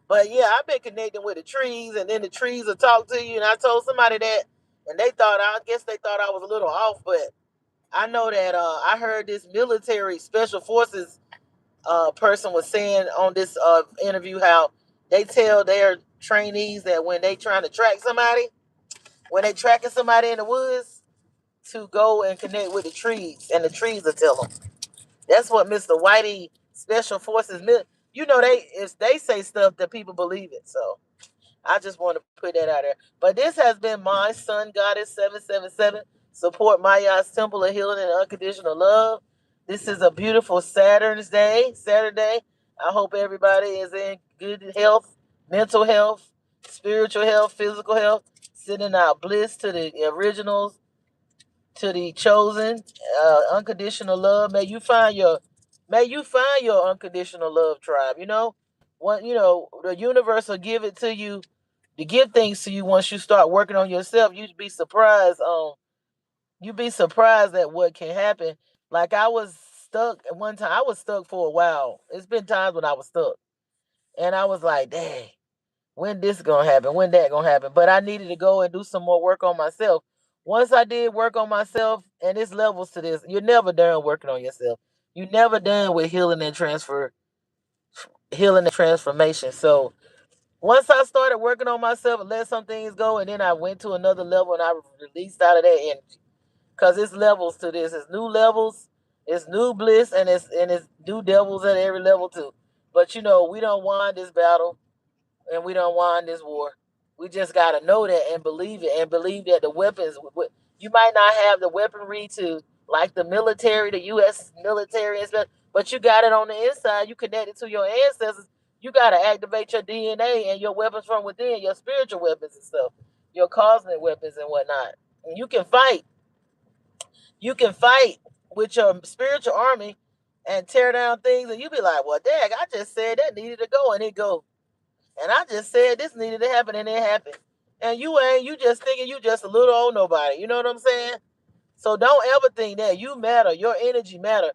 But yeah, I've been connecting with the trees, and then the trees will talk to you. And I told somebody that, and I guess they thought I was a little off, but I know that I heard this military special forces person was saying on this interview how they tell their trainees that when they trying to track somebody, when they tracking somebody in the woods, to go and connect with the trees, and the trees will tell them. That's what Mr. Whitey Special Forces, if they say stuff that people believe it. So I just want to put that out there. But this has been my Sun Goddess 777. Support Maya's Temple of Healing and Unconditional Love. This is a beautiful Saturday. I hope everybody is in good health, mental health, spiritual health, physical health, sending out bliss to the originals, to the chosen, unconditional love. May you find your unconditional love tribe. The universe will give it to you to give things to you once you start working on yourself. You'd be surprised at what can happen. Like I was stuck at one time. I was stuck for a while. It's been times when I was stuck. And I was like, dang, when this gonna happen? When that gonna happen? But I needed to go and do some more work on myself. Once I did work on myself, and it's levels to this, you're never done working on yourself. You're never done with healing and transformation. So Once I started working on myself and let some things go, and then I went to another level and I released out of that energy. Cause it's levels to this. It's new levels, it's new bliss, and it's new devils at every level too. But we don't want this battle and we don't want this war. We just gotta know that and believe it, and believe that the weapons. You might not have the weaponry to like the military, the U.S. military and stuff, but you got it on the inside. You connected to your ancestors. You gotta activate your DNA and your weapons from within, your spiritual weapons and stuff, your cosmic weapons and whatnot. And you can fight. You can fight with your spiritual army and tear down things, and you be like, "Well, dang, I just said that needed to go, and it go." And I just said this needed to happen and it happened. And you ain't, you just thinking you just a little old nobody. You know what I'm saying? So don't ever think that you matter. Your energy matter.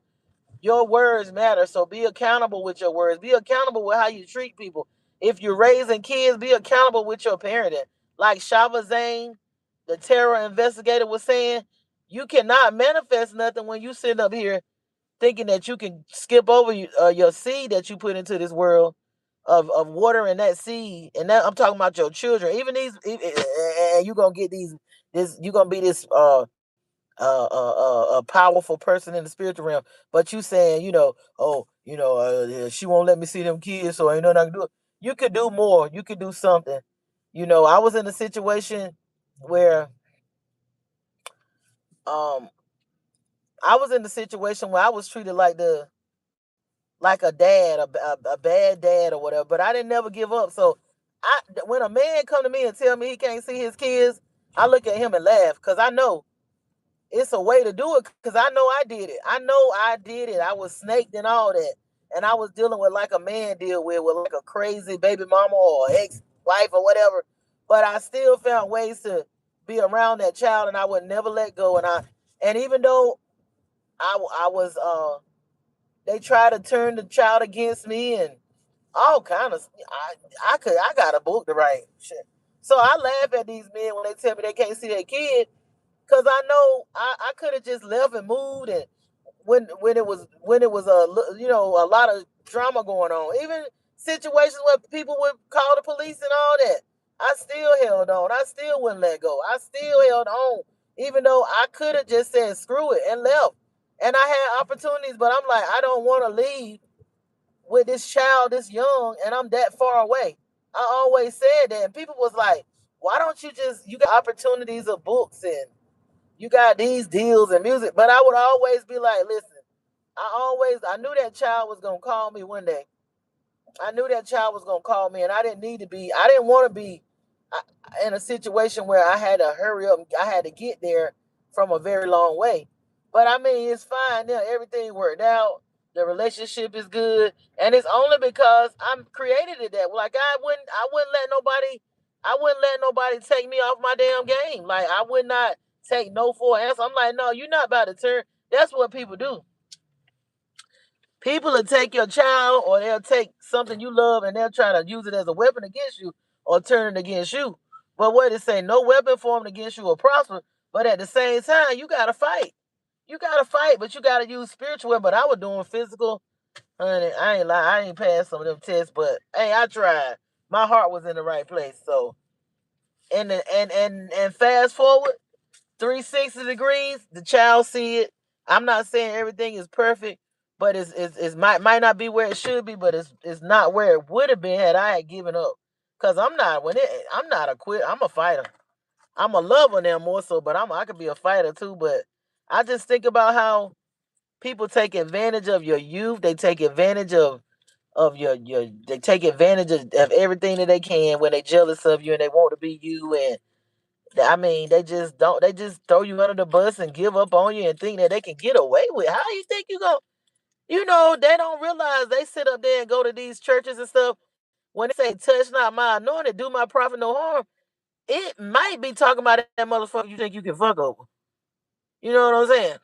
Your words matter. So be accountable with your words. Be accountable with how you treat people. If you're raising kids, be accountable with your parenting. Like Shava Zane, the terror investigator, was saying, you cannot manifest nothing when you sitting up here thinking that you can skip over your seed that you put into this world of watering that seed. And that I'm talking about your children. Even these, and you gonna get these. This you gonna be this a powerful person in the spiritual realm. But you saying, oh, she won't let me see them kids, so ain't nothing I can do. You could do more. You could do something. I was in a situation where um I was in the situation where I was treated like a dad, a bad dad or whatever. But I didn't never give up. So when a man come to me and tell me he can't see his kids, I look at him and laugh because I know it's a way to do it. Because I know I did it. I know I did it. I was snaked and all that, and I was dealing with like a man deal with like a crazy baby mama or ex wife or whatever. But I still found ways to be around that child, and I would never let go. And even though I was they try to turn the child against me and all kind of I got a book to write. Shit. So I laugh at these men when they tell me they can't see their kid because I know I could have just left and moved, and when it was a lot of drama going on, even situations where people would call the police and all that, I still held on. I still wouldn't let go. I still held on, even though I could have just said screw it and left. And I had opportunities, but I'm like, I don't want to leave with this child this young and I'm that far away. I always said that. And people was like, why don't you got opportunities of books and you got these deals and music. But I would always be like, listen, I knew that child was going to call me one day. I knew that child was going to call me, and I didn't want to be in a situation where I had to hurry up. I had to get there from a very long way. But I mean, it's fine now. Everything worked out. The relationship is good. And it's only because I'm created it that. Like I wouldn't let nobody take me off my damn game. Like I would not take no for an answer. I'm like, no, you're not about to turn. That's what people do. People will take your child or they'll take something you love and they'll try to use it as a weapon against you or turn it against you. But what it say, no weapon formed against you will prosper. But at the same time, you gotta fight. You gotta fight, but you gotta use spiritual. But I was doing physical. Honey, I ain't lie. I ain't passed some of them tests, but hey, I tried. My heart was in the right place. So and fast forward 360 degrees, the child see it. I'm not saying everything is perfect, but it's might not be where it should be, but it's not where it would have been had I had given up. Cause I'm not a quit. I'm a fighter. I'm a lover now more so, but I could be a fighter too. But I just think about how people take advantage of your youth. They take advantage of your they take advantage of everything that they can when they jealous of you and they want to be you. And I mean, they just don't. They just throw you under the bus and give up on you and think that they can get away with. How you think you go? They don't realize they sit up there and go to these churches and stuff. When they say "touch not my anointed, do my prophet no harm," it might be talking about that motherfucker you think you can fuck over. You know what I'm saying?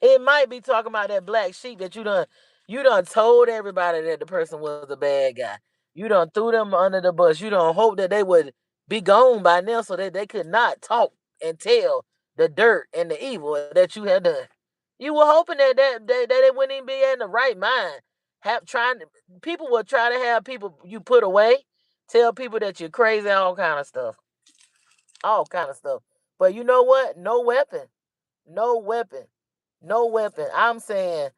It might be talking about that black sheep that you done told everybody that the person was a bad guy. You done threw them under the bus. You don't hope that they would be gone by now so that they could not talk and tell the dirt and the evil that you had done. You were hoping that they wouldn't even be in the right mind. People will try to have people you put away, tell people that you're crazy, all kind of stuff. All kind of stuff. But you know what? No weapon. No weapon. No weapon. I'm saying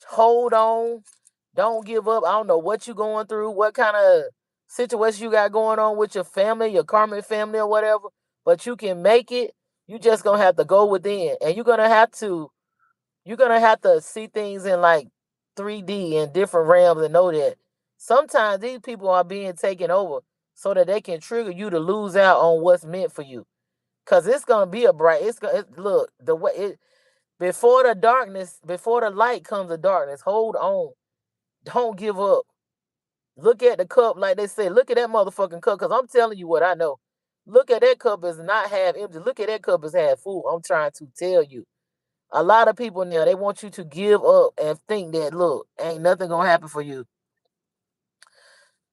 hold on. Don't give up. I don't know what you're going through, what kind of situation you got going on with your family, your karmic family or whatever, but you can make it. You just gonna have to go within. And you're gonna have to see things in like 3D in different realms and know that sometimes these people are being taken over so that they can trigger you to lose out on what's meant for you. Cause it's gonna be a bright. Look the way it before the darkness, before the light comes the darkness. Hold on, don't give up. Look at the cup, like they say. Look at that motherfucking cup. Cause I'm telling you what I know. Look at that cup as not half empty. Look at that cup as half full. I'm trying to tell you. A lot of people now they want you to give up and think that look ain't nothing gonna happen for you.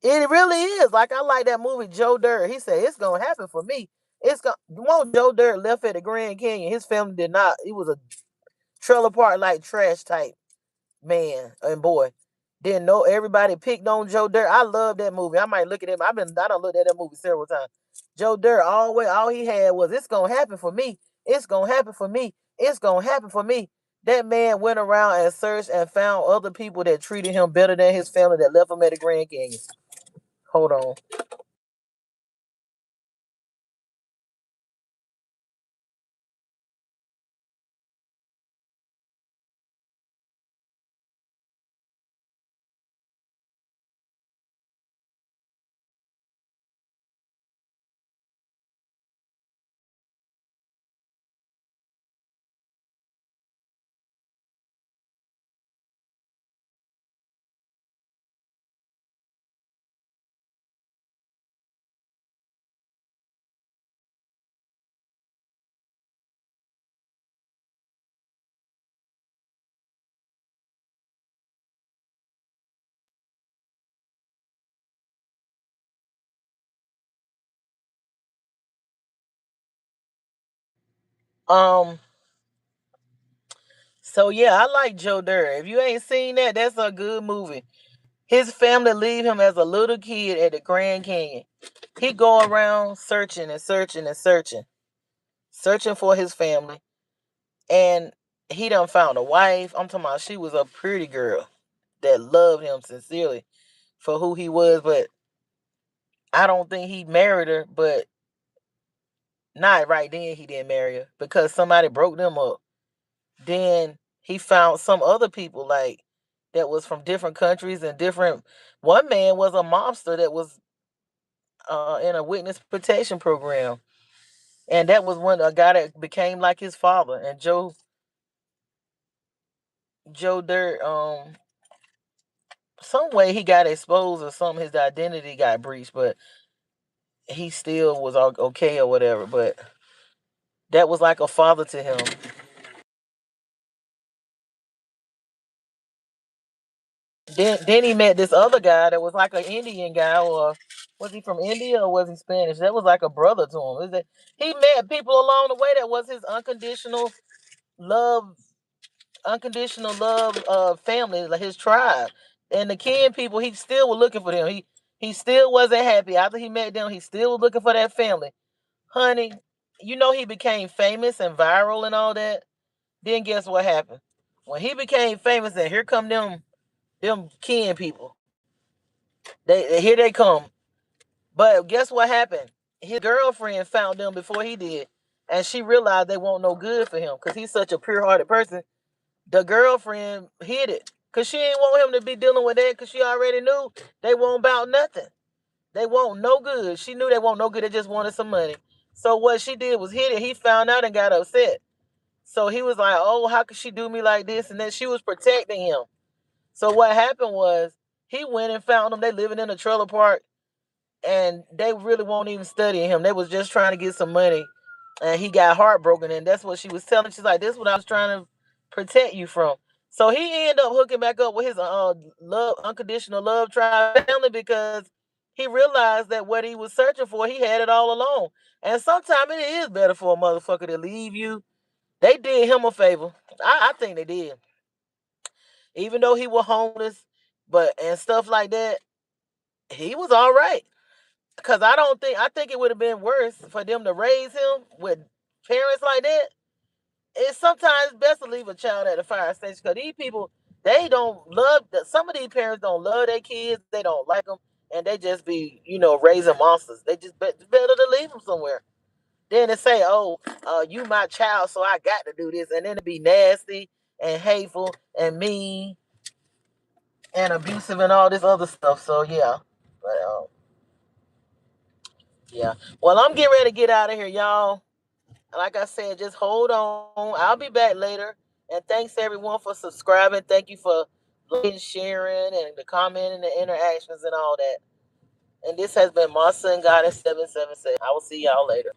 It really is. Like I like that movie Joe Dirt. He said it's gonna happen for me. It's gonna. One Joe Dirt left at the Grand Canyon. His family did not. He was a trailer park like trash type man and boy. Didn't know everybody picked on Joe Dirt. I love that movie. I might look at him. I don't look at that movie several times. Joe Dirt always all he had was it's gonna happen for me. It's gonna happen for me. It's gonna happen for me. That man went around and searched and found other people that treated him better than his family that left him at the Grand Canyon. Hold on. Um. So yeah, I like Joe Dirt. If you ain't seen that, that's a good movie. His family leave him as a little kid at the Grand Canyon. He go around searching and searching and searching, searching for his family. And he done found a wife. I'm talking about she was a pretty girl that loved him sincerely for who he was. But I don't think he married her. But not right then he didn't marry her because somebody broke them up. Then he found some other people like that was from different countries and different. One man was a mobster that was in a witness protection program, and that was one a guy that became like his father. And Joe Dirt, some way he got exposed or something. His identity got breached, but he still was okay or whatever. But that was like a father to him. Then he met this other guy that was like an Indian guy, or was he from India or was he Spanish? That was like a brother to him. He met people along the way that was his love, unconditional love family, like his tribe. And the kin people, he still was looking for them. He still wasn't happy after he met them. He still was looking for that family, honey. You know he became famous and viral and all that. Then guess what happened? When he became famous, and here come them kin people. They here they come. But guess what happened? His girlfriend found them before he did, and she realized they won't no good for him because he's such a pure-hearted person. The girlfriend hid it because she didn't want him to be dealing with that because she already knew they won't about nothing. They won't no good. She knew they won't no good. They just wanted some money. So what she did was hid it. He found out and got upset. So he was like, "Oh, how could she do me like this?" And then she was protecting him. So what happened was he went and found them. They living in a trailer park, and they really won't even studying him. They was just trying to get some money, and he got heartbroken. And that's what she was telling. She's like, "This is what I was trying to protect you from." So he ended up hooking back up with his love, unconditional love tribe family because he realized that what he was searching for, he had it all along. And sometimes it is better for a motherfucker to leave you. They did him a favor. I think they did. Even though he was homeless, But and stuff like that, he was all right. Cause I think it would have been worse for them to raise him with parents like that. It's sometimes best to leave a child at a fire station because these people, they don't love, some of these parents don't love their kids, they don't like them, and they just be, raising monsters. They just better to leave them somewhere. Then they say, oh, you my child, so I got to do this. And then it be nasty and hateful and mean and abusive and all this other stuff. So, yeah. But, yeah. Well, I'm getting ready to get out of here, y'all. Like I said, just hold on. I'll be back later. And thanks everyone for subscribing. Thank you for liking, sharing, and the comment and the interactions and all that. And this has been MaSunGoddess777. I will see y'all later.